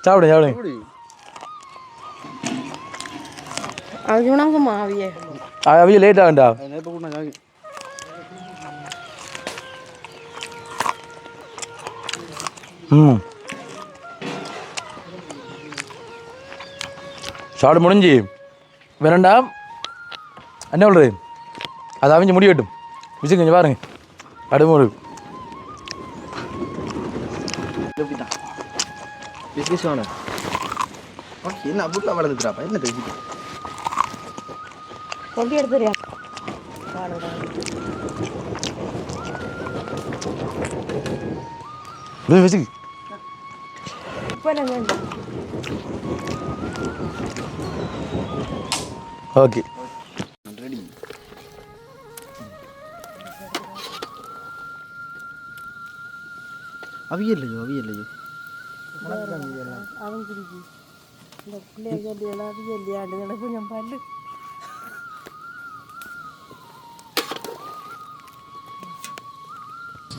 சாப்பிடுங்க. அது உணவுமா அவிய அவிய லேட் ஆகுண்டா. நெருப்பு கூட நான் சாப்பிட முடிஞ்சு வேறண்டா என்ன சொல்றது அது அவிஞ்சு முடியட்டும். விஜய் கொஞ்சம் பாருங்க அடுமூடு பிஸ்கெட் வேணும். ஓகே என்ன புட்டில் வளர்ந்துக்கிறாப்பா என்ன தெரிஞ்சு கொண்டு எடுத்துறியா விஜய் இப்போ வேண்டாம். Okay ready. அவியல்லையோ அவங்கிருக்கு இந்த பிள்ளைகள் எல்லாம் அவியல்லையாண்டு கொஞ்சம் பல்லு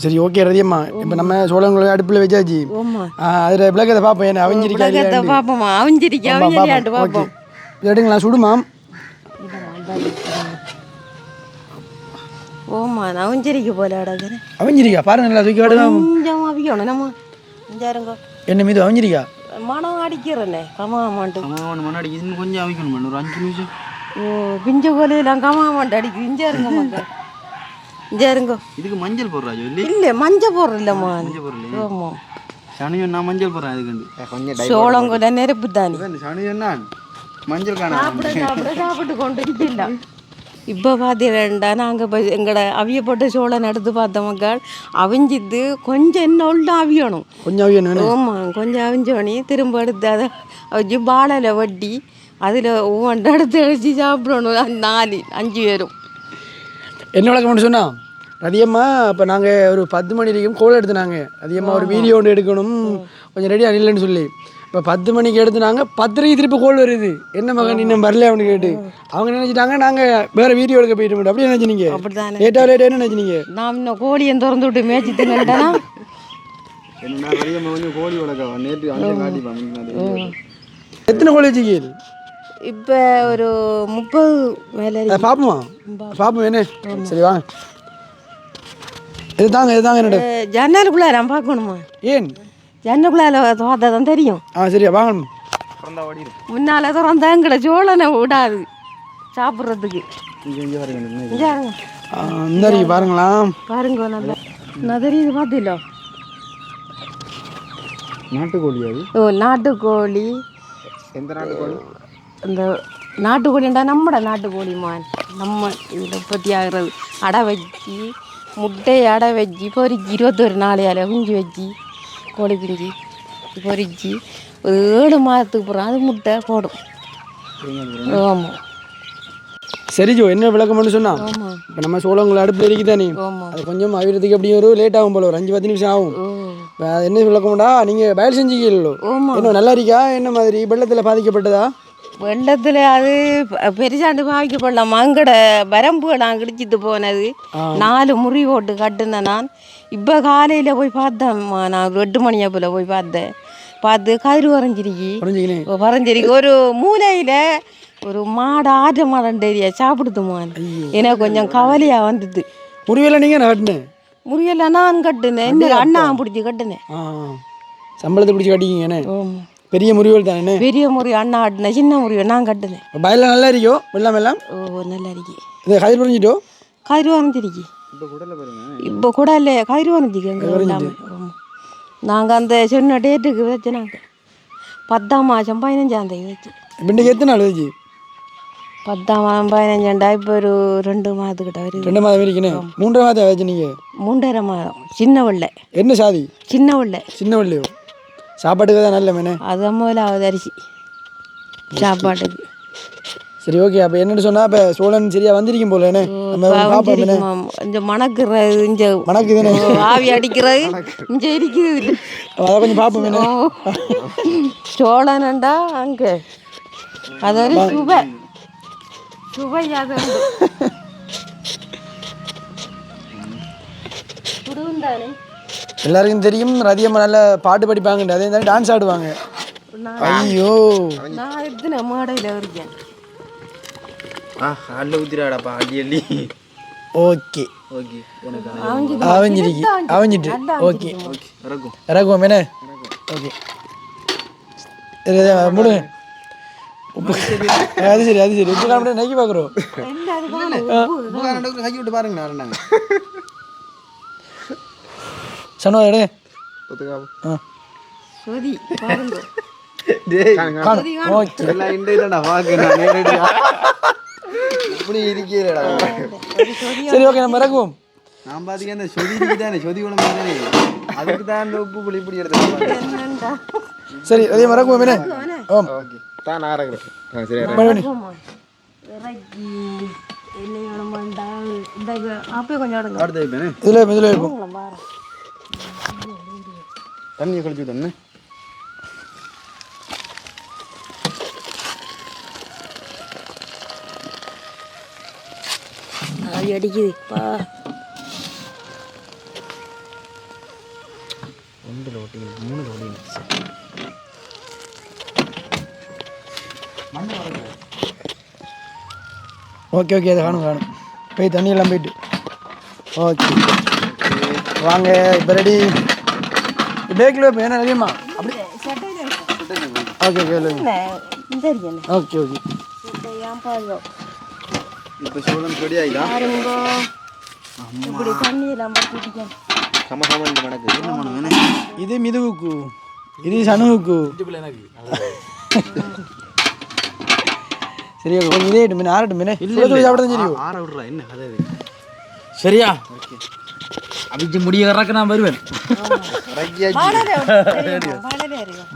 சரி ஓகே ரதியம்மா. இப்போ நம்ம சோளங்களை அடுப்பில் வச்சாச்சு. அதில் விளக்கத்தை பார்ப்போம். என்ன அவஞ்சிருக்கா இல்லையா பார்ப்போமா அவஞ்சிருக்கா அவியல்லையாண்டு பார்ப்போம். எடுங்களா சுடுமாம். ஓமா நான் அவஞ்சிரிக்க போல அடங்குறேன். அவஞ்சிருக்கா பாருங்க நல்லா தூக்கி விடலாம். கொஞ்சம் அவிக்கணும் நம்ம இஞ்சாருங்க என்ன மீது அவஞ்சிருக்கா மனம் அடிக்கிறேனே கமாமாண்டு. முன்னாடி இன்னும் கொஞ்சம் அவிக்கணும் ஒரு 5 நிமிஷம். பிஞ்ச கோலையெல்லாம் கமாமாண்டு அடிக்குது. இஞ்சாருங்க மக்கள் இஞ்சாருங்க. இதுக்கு மஞ்சள் போடுறாஜோ இல்லை இல்லை மஞ்சள் போடுற இல்லைம்மா. மஞ்சள் போடுறேன். ஆமாம் சனியன் நான் மஞ்சள் போடுறேன். அதுக்கு கொஞ்சம் சோளங்கொல்ல நெருப்பு தானே சனியன் நான் மஞ்சள் சாப்பிட்டு கொண்டு இல்லை. இப்போ பார்த்தீங்கன்னா நாங்கள் இப்போ எங்களோட அவிய போட்டு சோளம் எடுத்து பார்த்த மக்கள் அவிஞ்சிது கொஞ்சம் என்ன உள்ள அவியணும். கொஞ்சம் அவியணும். ஆமாம் கொஞ்சம் அவிஞ்சோனி திரும்ப எடுத்து அதை அவிச்சு பாலையில் வட்டி அதில் ஒவ்வொன்று எடுத்து அழிச்சு சாப்பிடணும். 4-5 பேரும் என்ன விளக்கம் மட்டும் சொன்னா ரதியம்மா. இப்போ நாங்கள் ஒரு 10 மணி வரைக்கும் கோல் எடுத்துனாங்க. ரதியம்மா ஒரு வீடியோ ஒன்று எடுக்கணும் கொஞ்சம் ரெடியாக இல்லைன்னு சொல்லி இப்போ 10 மணிக்கு எடுத்துனாங்க. 10:30 திருப்பி கோல் வருது. என்ன மகன் இன்னும் வரல அவனு கேட்டு அவங்க நினைச்சிட்டாங்க நாங்கள் வேறு வீடியோ எடுக்க போயிட்டு அப்படி நினச்சினீங்க. அப்படித்தானே லேட்டாக என்ன நினச்சினீங்க. நான் இன்னும் கோழியை திறந்து விட்டு மேய்ச்சி தின்னுட்டேன்னா கோழி வளர்க்க நேற்று அங்கே காட்டிப்பாங்க. எத்தனை கோழி வச்சுக்கீங்க இப்போ ஒரு 30 மேலே பார்ப்போமா பார்ப்போம் என்ன. சரி வாங்க இதுதாங்க என்னோட ஜன்னலுக்குள்ளே நான் பார்க்கணுமா. ஏன் ஜன்னலுக்குள்ளே பார்த்தா தான் தெரியும். சரியா வாங்க. முன்னால் திறந்தா எங்களை சோழனை விடாது சாப்பிட்றதுக்கு. இந்த பாருங்களா பாருங்க நல்லா நான் தெரியுது பார்த்தில. நாட்டுக்கோழி அது. நாட்டுக்கோழி. எந்த நாட்டுக்கோழி? இந்த நாட்டுக்கோழிண்டா நம்மட நாட்டுக்கோழிமான் நம்ம இதில் உற்பத்தி ஆகிறது. அடை வச்சு முட்டையை அடை வச்சு பொறிச்சு 21 நாளையால் குஞ்சு வச்சு கோழி குஞ்சு பொறிச்சு ஒரு 7 மாதத்துக்கு அப்புறம் அது முட்டை போடும். ஆமாம் சரி ஜோ என்ன விளக்கம்னு சொன்னா ஆமாம். இப்போ நம்ம சோளங்களை அடுப்பு எரிக்குதானே ஆமாம். அது கொஞ்சம் அவிரத்துக்கு அப்படியும் ஒரு லேட் ஆகும் போல ஒரு 5-10 நிமிஷம் ஆகும். இப்போ என்ன விளக்கம்டா நீங்கள் வயல் செஞ்சுக்கீங்களோ என்ன நல்லா இருக்கா என்ன மாதிரி வெள்ளத்தில் பாதிக்கப்பட்டதா? வெள்ளத்தில் அது பெருசாண்டு பாதிக்கப்படலாம். மங்கட வரம்புகள் நான் கிடிச்சிட்டு போனது 4 முறி போட்டு கட்டுனேன் நான். இப்போ காலையில் போய் பார்த்தேன்மா நான் 8 மணியை போல் போய் பார்த்து கதிர் வரைஞ்சிருக்கு ஒரு மூலையில் ஒரு மாடு ஆற்ற மாடேரியா சாப்பிடுதுமான். எனக்கு கொஞ்சம் கவலையாக வந்தது. முறியெல்லாம் நீங்கள் நான் கட்டினேன். முறியெல்லாம் நான் கட்டுனேன். என்ன அண்ணா பிடிச்சி கட்டுனேன். சம்பளத்தை பிடிச்சி கட்டிக்கிங்கண்ணே. பெரிய முறிவுகள் தானே. பெரிய முறிவு அண்ணா ஆட்டின சின்ன முறிவு நான் கட்டுனேன். வயலில் நல்லா இருக்கும் வெள்ளம் எல்லாம். ஓ நல்லா இருக்கு. இது கயிறு புரிஞ்சிட்டோம். கயிறு வரைஞ்சிருக்கு. இப்போ கூட இல்லை கயிறு வரைஞ்சிக்கு எங்கள் இல்லாமல். நாங்கள் அந்த சொன்ன டேட்டுக்கு வச்சு நாங்கள் 10ஆம் மாதம் 15ஆம் தேதி வச்சு. பின்னுக்கு எத்தனை நாள் வச்சு? 10ஆம் மாதம் 15ஆண்டா இப்போ ஒரு 2 மாதத்துக்கிட்ட வருது. 2 மாதம் வரைக்கும் 3 மாதம் வச்சு நீங்கள் 3.5 மாதம். சின்ன வெள்ளை. என்ன சாதி? சின்ன வெள்ளை. சின்ன வெள்ளையோ? சாப்பாட்டுக்கு தான் நல்ல மீனே. அது முதலாவது அரிசி சாப்பாட்டுக்கு. சரி ஓகே. அப்போ என்னென்னு சொன்னால் இப்போ சோழன் சரியா வந்திருக்கும் போல என்ன கொஞ்சம் மணக்கிறது இங்கே மணக்குதுன்னு ஆவி அடிக்கிறது இங்கே இருக்குது இல்லை. அதை கொஞ்சம் பார்ப்போம். சோழனண்டா அங்கே அது ஒரு சுவையாக எல்லாருக்கும் தெரியும் ரதியம்மா நல்ல பாட்டு படிப்பாங்க, அதே மாதிரி டான்ஸ் ஆடுவாங்க. ஐயோ நான் எடுத்து மேடையில் இருக்கேன். அள்ள ஊத்திராடாப்பா அள்ளி அள்ளி. ஓகே ஓகே அவஞ்சிட்டு ஓகே இறக்கும் இறக்குவோம் என்ன. ஓகே முடுங்க. அது சரி அது சரி. உப்பு காமிட்டு நைக்கி பார்க்குறோம். கை விட்டு பாருங்க நாங்கள் சனோ எடு. சரி பாருங்க. ஓகே எல்லாம் இண்டா வாக்கு நான் நேரடியா இப்படி இருக்கிறேடா. சரி ஓகே நம்ம இறக்குவோம். நான் பாத்தீங்க அந்த சொதிக்கு தானே சொதி உடம்பு தானே அதுக்கு தான் அந்த உப்பு புளி இப்படி எடுத்து. சரி அதே மறக்குவோம் என்ன. ஓம் ஓகே தான் நான் இறக்குறேன். சரி இதில் இதில் வைப்போம். தண்ணியை கழிச்சு விட்டோன்னு ஆவி அடிக்குதுப்பா. ஓகே ஓகே அதை காணும் காணும் போய் தண்ணியெல்லாம் போயிட்டு. ஓகே வாங்க இப்போ ரெடி. பேக்கில் வைப்போம் ஏன்னா நிறையமா அப்படி. Okay okay okay okay. இப்போ சோளம் ரெடி ஆகிதா? இப்படி தண்ணியெல்லாம் பற்றிட்டு சமசமன் மணக்கு என்ன மனம்? இது மிதுவுக்கு, இது சனுவுக்கு. சரியா கொஞ்சம் இதே மீன் ஆறட்டும் மீனே. இல்லை சாப்பிட தெரியும். ஆற விட்றா என்ன கதை சரியா? அவிச்சு முடிய கறக்க நான் வருவேன்.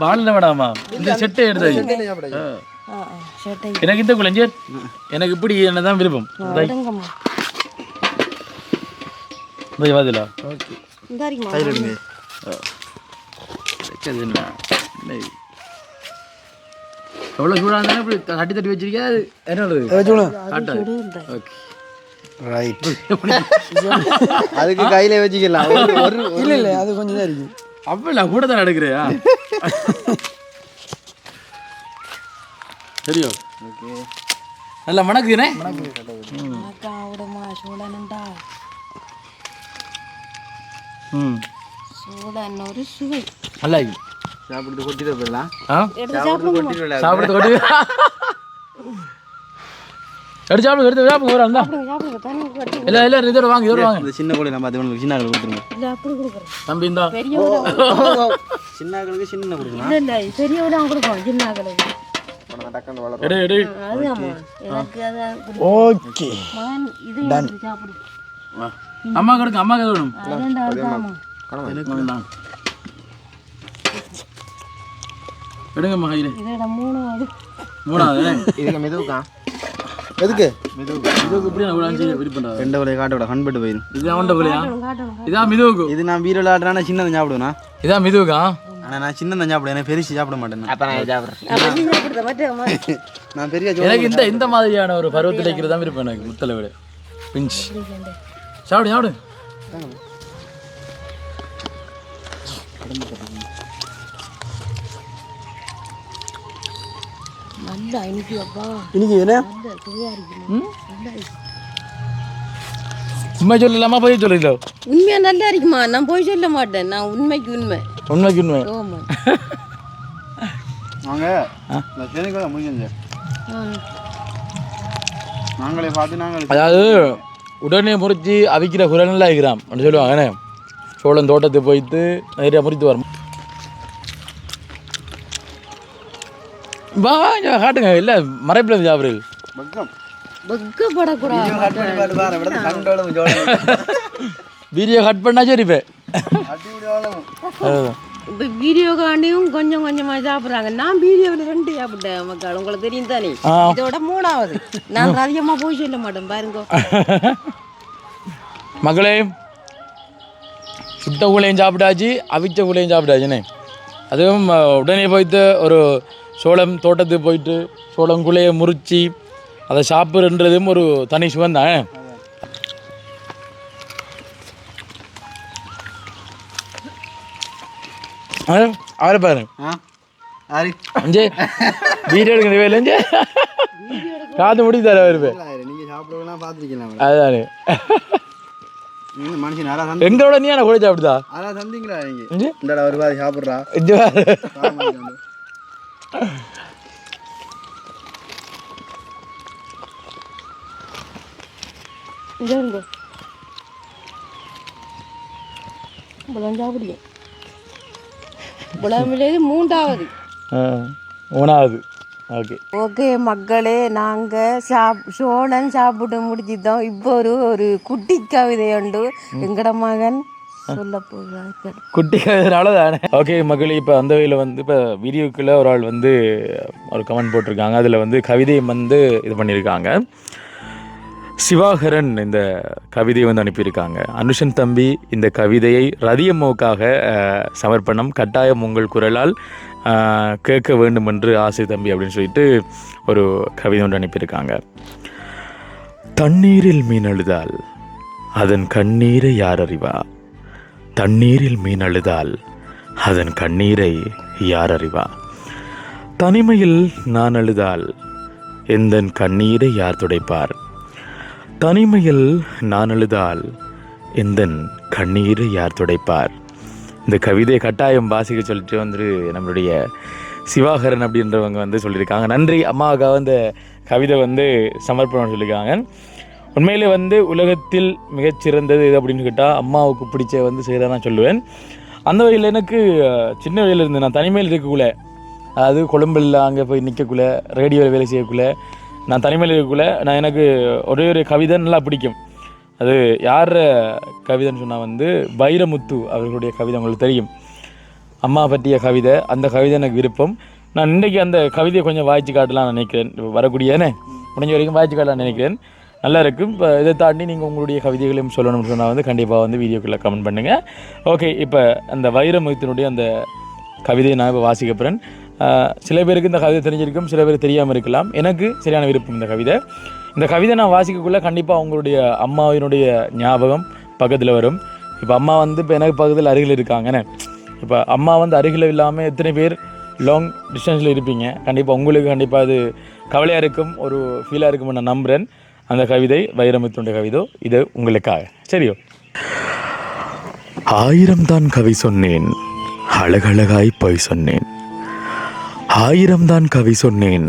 பாலில் விடாமா இந்த செட்டை எடுத்து எனக்கு இந்த குழஞ்சர் எனக்கு இப்படி என்னதான் விருப்பம். எவ்வளோ சூடாக இருந்தாலும் இப்படி தட்டி தட்டி வச்சிருக்கா என்ன ரைட். அதுக்கு கையில வச்சுக்கலாம். இல்லை இல்லை அது கொஞ்சம் தான் இருக்கு. அப்போ நான் கூட தான் எடுக்கிறியா? சரியோ நல்லா மணக்குதுனே. ஒரு சுவை நல்லா சாப்பிட்டு கொட்டிட்டு போயிடலாம். சாப்பிடுறது கொட்டி எடுத்து சாப்பிடுங்க எடுத்து சாப்பிடுங்க ஒரு அந்த இல்லை இல்லை இதோட வாங்க இதோட வாங்க. இந்த சின்ன கோழி நம்ம அது சின்ன ஆக்களுக்கு கொடுத்துருங்க. தம்பி இந்தா சின்ன ஆக்களுக்கு சின்ன கொடுக்கலாம். இல்லை பெரியவதான் கொடுக்கணும் சின்ன ஆக்களுக்கு. எடு எடு. ஓகே அம்மா கிடக்கு அம்மா வேணும் எனக்கு வேண்டாம். எடுங்கம்மா கையில். மூணாவது இதுக்கு மெதுவுக்கா எதுக்கு இதுக்கு இப்படி நான் அஞ்சு விருப்பம். ரெண்டு விலையை காட்டோட கண்பட்டு போயிடும். இதுதான் ஒன்றை விலையா? இதான் மிதுவுக்கு. இது நான் வீர விளையாடுறேன்னா சின்னதை சாப்பிடுவேண்ணா. இதான் மிதுவுக்கா? ஆனால் நான் சின்னதை சாப்பிடுவேன். எனக்கு பெருசு சாப்பிட மாட்டேன். நான் பெரிய எனக்கு இந்த மாதிரியான ஒரு பருவத்தில் வைக்கிறது தான் விருப்பம் எனக்கு. முத்தலை விட பிஞ்ச் சாப்பிடு சாப்பிடு. இன்னைக்கு என்ன உண்மை சொல்லலாமா போய் சொல்லல? உண்மையா நல்லா இருக்குமா? நான் போய் சொல்ல மாட்டேன். நான் உண்மைக்கு உண்மை. உண்மைக்கு உண்மை. வாங்க இந்த சேனைக்கு முடிஞ்சு நாங்களே பார்த்து நாங்களே அதாவது உடனே முறிச்சு அவிக்கிற குரல் ஆகிக்கிறான் அப்படின்னு சொல்லுவாங்க என்ன சோளம் தோட்டத்தை போயிட்டு நிறைய முறித்து வரும் வா காட்டுங்க இல்லை மறைப்பில் சாப்பிடுறது பக்கம் வீடியோ கட் பண்ணா சரி இப்போ இப்போ வீடியோ காண்டியும் கொஞ்சம் கொஞ்சமாக சாப்பிட்றாங்க. நான் வீடியோவில் 2 சாப்பிட்டேன் மக்கள், உங்களுக்கு தெரியும் தானே. இதோட 3வது நான் அதிகமாக போய் சொல்ல மாட்டேன் பாருங்க. மக்களே சுட்ட கூலையும் சாப்பிட்டாச்சு, அவிச்ச கூலையும் சாப்பிட்டாச்சுண்ணே. அதுவும் உடனே போயிட்டு ஒரு சோளம் தோட்டத்துக்கு போயிட்டு சோளம் கூலையை முறிச்சு அதை சாப்பிட்றதும் ஒரு தனி சுகம் தான். அவரை பாரு அஞ்சே வீடியோ எடுக்கிற வேலை காது முடித்தாரு அவரு நீங்க சாப்பிடுவதெல்லாம் பார்த்துருக்கலாம். அதுதானே மனுஷன் யாரா எங்களோட நீ என்ன கூட சாப்பிடுதா அதான் சந்திங்களா நீங்க இந்த ஒரு பாதி சாப்பிட்றா சாப்பிடுங்க 3வது 3வது. ஓகே ஓகே மக்களே, நாங்கள் சோளம் சாப்பிட்டு முடிச்சிட்டோம். இப்போ ஒரு குட்டி கவிதை உண்டு எங்கட மகன் சொல்ல போகிறார்கள். குட்டி கவிதைனால தானே. ஓகே மக்களே, இப்போ அந்த வகையில் வந்து இப்போ வீடியோக்குள்ளே ஒரு ஆள் வந்து ஒரு கமெண்ட் போட்டிருக்காங்க. அதில் வந்து கவிதையை வந்து இது பண்ணியிருக்காங்க. சிவாகரன் இந்த கவிதையை வந்து அனுப்பியிருக்காங்க. அனுஷன் தம்பி, இந்த கவிதையை ரதியம்மாவுக்காக சமர்ப்பணம், கட்டாயம் உங்கள் குரலால் கேட்க வேண்டும் என்று ஆசை தம்பி அப்படின்னு சொல்லிட்டு ஒரு கவிதை ஒன்று அனுப்பியிருக்காங்க. தண்ணீரில் மீன் அழுதால் அதன் கண்ணீரை யார் அறிவா? தண்ணீரில் மீன் அழுதால் அதன் கண்ணீரை யார் அறிவா? தனிமையில் நான் அழுதால் எந்தன் கண்ணீரை யார் துடைப்பார்? தனிமையில் நான் அழுதால் எந்தன் கண்ணீரை யார் துடைப்பார்? இந்த கவிதையை கட்டாயம் வாசிக்க சொல்லிட்டு வந்துட்டு நம்மளுடைய சிவாகரன் அப்படின்றவங்க வந்து சொல்லியிருக்காங்க. நன்றி அம்மாவுக்காக இந்த கவிதை வந்து சமர்ப்பணம் சொல்லியிருக்காங்க. உண்மையிலே வந்து உலகத்தில் மிகச்சிறந்தது இது அப்படின்னு கேட்டால் அம்மாவுக்கு பிடிச்ச வந்து செய்கிறதான் நான் சொல்லுவேன். அந்த வகையில் எனக்கு சின்ன வகையில் இருந்து நான் தனிமையில் இருக்கக்குள்ள, அதாவது கொழும்பில் அங்கே போய் நிற்கக்குள்ள, ரேடியோவில் வேலை செய்யக்குள்ள, நான் தனிமையில் இருக்கக்குள்ள நான் எனக்கு ஒரே ஒரு கவிதை நல்லா பிடிக்கும். அது யார் கவிதைன்னு சொன்னால் வந்து வைரமுத்து அவர்களுடைய கவிதை உங்களுக்கு தெரியும், அம்மா பற்றிய கவிதை. அந்த கவிதை எனக்கு விருப்பம். நான் இன்றைக்கி அந்த கவிதையை கொஞ்சம் வாய்ச்சி காட்டலாம் நினைக்கிறேன். வரக்கூடியனே முடிஞ்ச வரைக்கும் வாய்ச்சி காட்டலாம் நினைக்கிறேன். நல்லா இருக்கும். இப்போ இதை தாண்டி நீங்கள் உங்களுடைய கவிதைகளையும் சொல்லணும்னு சொன்னால் வந்து கண்டிப்பாக வந்து வீடியோக்குள்ளே கமெண்ட் பண்ணுங்கள். ஓகே, இப்போ அந்த வைரமுத்தினுடைய அந்த கவிதையை நான் இப்போ வாசிக்க போகிறேன். சில பேருக்கு இந்த கவிதை தெரிஞ்சிருக்கும், சில பேர் தெரியாமல் இருக்கலாம். எனக்கு சரியான விருப்பம் இந்த கவிதை. இந்த கவிதை நான் வாசிக்கக்குள்ளே கண்டிப்பாக அவங்களுடைய அம்மாவினுடைய ஞாபகம் பக்கத்தில் வரும். இப்போ அம்மா வந்து இப்போ எனக்கு பக்கத்தில் அருகில் இருக்காங்கண்ணே. இப்போ அம்மா வந்து அருகில் இல்லாமல் எத்தனை பேர் லாங் டிஸ்டன்ஸில் இருப்பீங்க. கண்டிப்பாக உங்களுக்கு கண்டிப்பாக அது கவலையாக இருக்கும், ஒரு ஃபீலாக இருக்கும்னு நான் நம்புகிறேன். அந்த கவிதை வைரமுத்துடைய கவிதை, இது உங்களுக்காக. சரியோ? 1000 தான் கவி சொன்னேன், அழகழகாய் பொய் சொன்னேன். 1000 தான் கவி சொன்னேன்,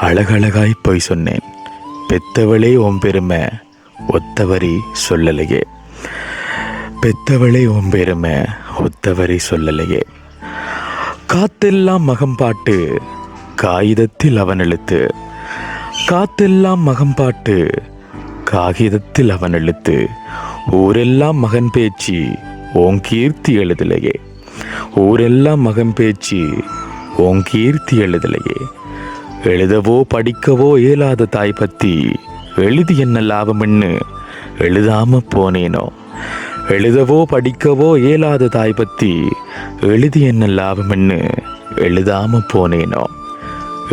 அழகழகாய் பொய் சொன்னேன். பெத்தவளே ஓம் பெருமை ஒத்தவரி சொல்லலையே. பெத்தவளே ஓம் பெருமை ஒத்தவரி சொல்லலையே. காத்தெல்லாம் மகம்பாட்டு காகிதத்தில் அவன் எழுத்து. காத்தெல்லாம் மகம்பாட்டு காகிதத்தில் அவன் எழுத்து. ஊரெல்லாம் மகன் பேச்சு ஓங்கீர்த்தி எழுதலையே. ஊரெல்லாம் மகன் பேச்சு ஓங்கீர்த்தி எழுதலையே. எழுதவோ படிக்கவோ இயலாத தாய் பத்தி எழுதி என்ன லாபம்னு எழுதாம போனேனோ. எழுதவோ படிக்கவோ இயலாத தாய் பத்தி எழுதி என்ன லாபம்னு எழுதாம போனேனோ.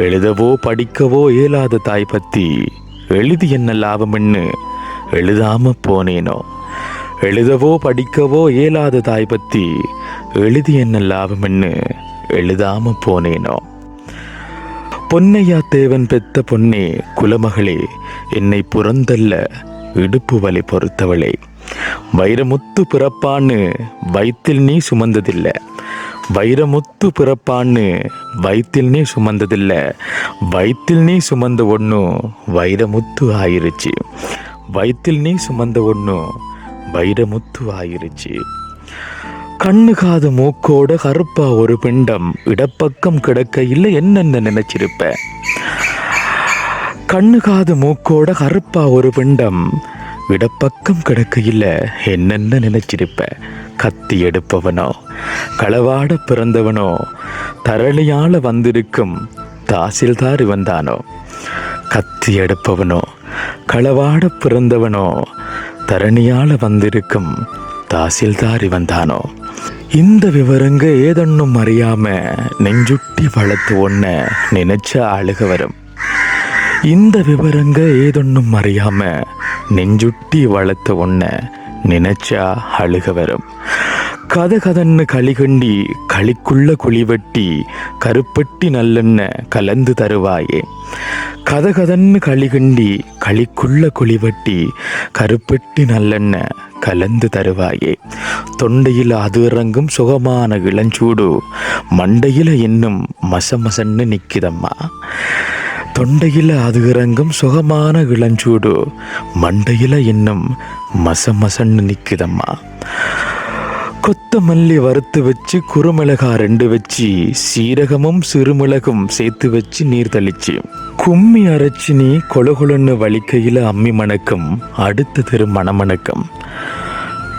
எழுதவோ படிக்கவோ இயலாத தாய் பத்தி எழுதி என்ன லாபம்னு எழுதாம போனேனோ. எழுதவோ படிக்கவோ இயலாத தாய் பத்தி எழுதி என்ன லாபம்னு எழுதாம போனேனோ. பொன்னையா தேவன் பெத்த பொன்னே குலமகளே, என்னை புறந்தல்ல இடுப்பு வலை பொறுத்தவளே. வைரமுத்து பிறப்பான்னு வயிற்றில் நீ சுமந்ததில்லை. வைரமுத்து பிறப்பான்னு வயிற்றில் நீ சுமந்ததில்ல, வயிற்றில் நீ சுமந்த ஒன்றும் வைரமுத்து ஆயிருச்சு, வயிற்றில் நீ சுமந்த ஒன்றும் வைரமுத்து ஆயிருச்சு. கண்ணு காது மூக்கோட கருப்பா ஒரு பிண்டம் இடப்பக்கம் கிடக்க இல்லை என்னென்ன நினைச்சிருப்ப. கண்ணு காது மூக்கோட கருப்பா ஒரு பிண்டம் இடப்பக்கம் கிடக்கையில் என்னென்ன நினைச்சிருப்ப. கத்தி எடுப்பவனோ களவாட பிறந்தவனோ தரளியால வந்திருக்கும் தாசில்தார் வந்தானோ. கத்தி எடுப்பவனோ களவாட பிறந்தவனோ தரணியால வந்திருக்கும் தாசில்தார் வந்தானோ. இந்த விவரங்க ஏதொன்னும் அறியாம நெஞ்சுட்டி வளர்த்து ஒன்ன நினைச்ச அழுக வரும். இந்த விவரங்க ஏதொன்னும் அறியாம நெஞ்சுட்டி வளர்த்த ஒன்ன நினைச்சா அழுக வரும். கதன்னு களிகண்டி களிக்குள்ள குழிவெட்டி கருப்பட்டி நல்லெண்ண கலந்து தருவாயே. கதன்னு களிகண்டி களிக்குள்ள குழிவெட்டி கருப்பட்டி நல்லெண்ண கலந்து தருவாயே. தொண்டையில் அது இறங்கும் சுகமான இளஞ்சூடு மண்டையில இன்னும் மசமசன்னு நிக்குதம்மா. தொண்டையில் அது இறங்கும் சுகமான இளஞ்சூடு மண்டையில இன்னும் மசமசன்னு நிக்குதம்மா. கொத்தமல்லி வறுத்து வச்சு குறுமிளகா 2 வச்சு சீரகமும் சிறுமிளகும் சேர்த்து வச்சு நீர் தெளிச்சு கும்மி அரைச்சி நீ கொலகுலன்னு வலிக்கையில் அம்மி மணக்கும் அடுத்த தெரு மணமணக்கம்.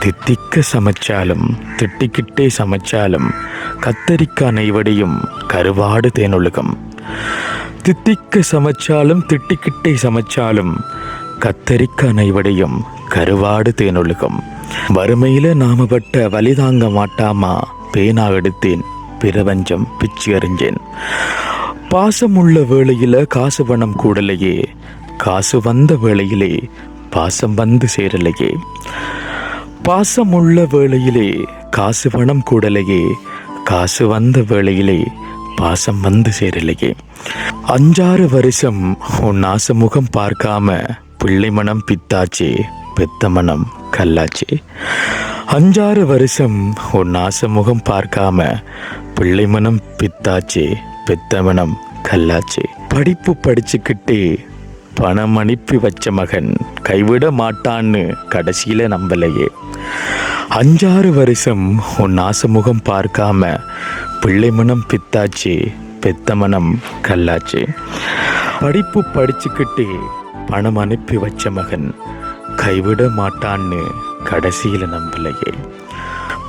தித்திக்க சமைச்சாலும் திட்டிக்கிட்டே சமைச்சாலும் கத்தரிக்காய் நெய்வடியும் கருவாடு தேனொழுகம். தித்திக்க சமைச்சாலும் திட்டிக்கிட்டே சமைச்சாலும் கத்தரிக்காய் நெய்வடியும் கருவாடு தேனொழுகம். வறுமையில நாம பட்ட வலி தாங்க மாட்டாமா பேனா எடுத்தேன் பிரபஞ்சம் பிச்சு அறிஞ்சேன். பாசம் உள்ள வேளையில காசு பணம் கூடலையே, காசு வந்த வேளையிலே பாசம் வந்து சேரலையே. பாசம் உள்ள வேளையிலே காசு பணம் கூடலையே, காசு வந்த வேளையிலே பாசம் வந்து சேரலையே. 5-6 வருஷம் உன் ஆசமுகம் பார்க்காம பிள்ளை மனம் பித்தாச்சே பெத்த மனம் கல்லாச்சே. 5-6 வருஷம் உன் ஆசமுகம் பார்க்காம பிள்ளை மனம் பித்தாச்சே பெத்த மனம் கல்லாச்சே. படிப்பு படிச்சுக்கிட்டே பணம் அனுப்பி வச்ச மகன் கைவிட மாட்டான்னு கடைசியில நம்பலையே. 5-6 வருஷம் உன் ஆசமுகம் பார்க்காம பிள்ளை மனம் பித்தாச்சே பெத்த மனம் கல்லாச்சே. படிப்பு படிச்சுக்கிட்டே பணம் அனுப்பி வச்ச மகன் கைவிட மாட்டான்னு கடைசியில நம்பலையே.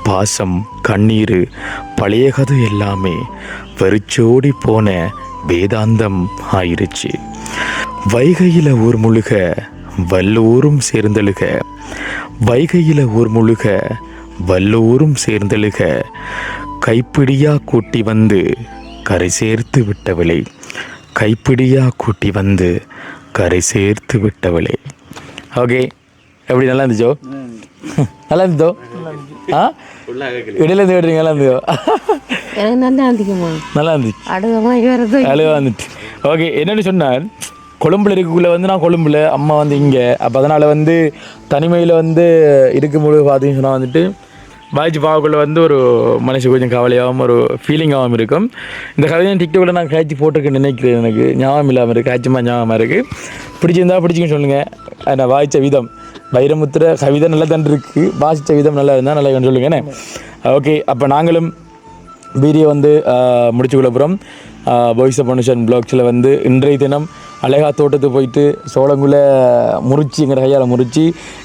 பாசம் கண்ணீர் பழைய கதை எல்லாமே வெறிச்சோடி போன வேதாந்தம் ஆயிருச்சு. வைகையில ஊர் முழுக வல்லூரும் சேர்ந்தழுக, வைகையில ஊர் முழுக வல்லூரும் சேர்ந்தழுக கைப்பிடியா கூட்டி வந்து கரை சேர்த்து விட்டவளே, கைப்பிடியா கூட்டி வந்து கரை சேர்த்து விட்டவளே. ஓகே, எப்படி நல்லா இருந்துச்சோ? நல்லா இருந்தோ? இடையில இருந்து கேட்டுறீங்க நல்லா இருந்தோ? எனக்கு நல்லா இருந்துக்குமா? நல்லா இருந்துச்சு. அழுகா வந்துட்டு. ஓகே, என்னென்னு சொன்னால் கொழும்புல இருக்கக்குள்ள வந்து நான் கொழும்புல, அம்மா வந்து இங்கே. அப்போ அதனால் வந்து தனிமையில் வந்து இருக்கும்போது பார்த்தீங்கன்னு சொன்னால் வந்துட்டு வாய்ச்சி பாவக்குள்ளே வந்து ஒரு மனசு கொஞ்சம் கவலையாகவும் ஒரு ஃபீலிங்காகவும் இருக்கும். இந்த கதையை டிக்டாக்ல நான் காய்ச்சி போட்டிருக்கேன்னு நினைக்கிறேன். எனக்கு ஞாபகம் இல்லாமல் இருக்குது, காய்ச்சமாக ஞாபகமாக இருக்குது. பிடிச்சிருந்தா பிடிச்சிங்கன்னு சொல்லுங்கள். நான் வாய்ச்ச விதம் வைரமுத்திர கவிதை நல்லா தான் இருக்குது, வாசித்த விதம் நல்லா இருந்தால் நல்லா சொல்லுங்கண்ணே. ஓகே, அப்போ நாங்களும் வீடியோ வந்து முடிச்சுக்கொள்ள போகிறோம். வாய்ஸ் ஆஃப் ஃபவுண்டேஷன் ப்ளாக்ஸில் வந்து இன்றைய தினம் அழகா தோட்டத்துக்கு போயிட்டு சோளங்குள்ள முறிச்சி எங்கட கையால் முறிச்சி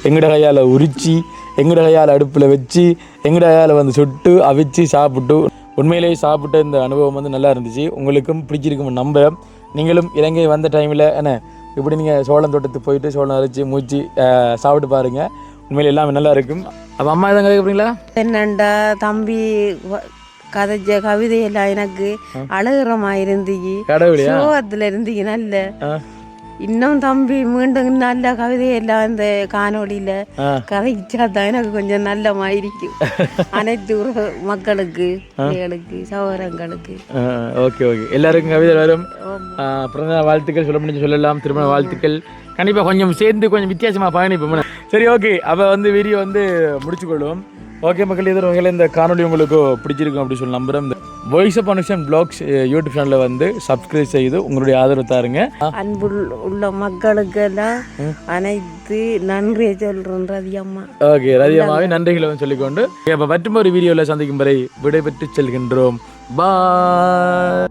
எங்கட கையால் உரிச்சி எங்கட கையால் அடுப்பில் வச்சு எங்கட கையால் வந்து சுட்டு அவிச்சு சாப்பிட்டு உண்மையிலேயே சாப்பிட்ட இந்த அனுபவம் வந்து நல்லா இருந்துச்சு. உங்களுக்கும் பிடிச்சிருக்கும் நம்புகிறேன். நீங்களும் இலங்கை வந்த டைமில் என்ன இப்படி நீங்கள் சோளம் தோட்டத்துக்கு போயிட்டு சோளம் அரைச்சி மூச்சு சாப்பிட்டு பாருங்கள். உண்மையிலே எல்லாமே நல்லா இருக்கும். அப்போ அம்மா எதாவது கேட்குறீங்களா? என்னண்டா தம்பி கதைச்ச கவிதையெல்லாம் எனக்கு அழகுறமா இருந்துச்சு, சோகத்துல இருந்துச்சு. நல்ல இன்னும் தம்பி மீண்டும் நல்ல கவிதையெல்லாம் இந்த காணொலியில கதைச்சாதான் எனக்கு கொஞ்சம் நல்ல மாயிருக்கும். அனைத்து மக்களுக்கு, பிள்ளைகளுக்கு, சகோதரங்களுக்கு. ஓகே ஓகே, எல்லாருக்கும் கவிதை வரும். பிறந்த வாழ்த்துக்கள் சொல்ல முடிஞ்சு சொல்லலாம், திருமண வாழ்த்துக்கள். கண்டிப்பாக கொஞ்சம் சேர்ந்து கொஞ்சம் வித்தியாசமாக பயணிப்போம். சரி ஓகே அப்போ வந்து வீடியோ வந்து முடிச்சுக்கொள்வோம். ஓகே மக்கள், இதர் வகையில் இந்த காணொலி உங்களுக்கு பிடிச்சிருக்கும் அப்படின்னு சொல்லி நம்புகிறேன். இந்த voice of Anushan blogs YouTube சேனலில் வந்து சப்ஸ்கிரைப் செய்து உங்களுடைய ஆதரவு தாருங்க. அன்பு உள்ள மக்களுக்கெல்லாம் அனைத்து நன்றியை சொல்கிறேன் ரதியம்மா. ஓகே, ரதியம்மாவை நன்றிகளை சொல்லிக்கொண்டு இப்போ மற்றும் ஒரு வீடியோவில் சந்திக்கும் வரை விடைபெற்று செல்கின்றோம். பாய்.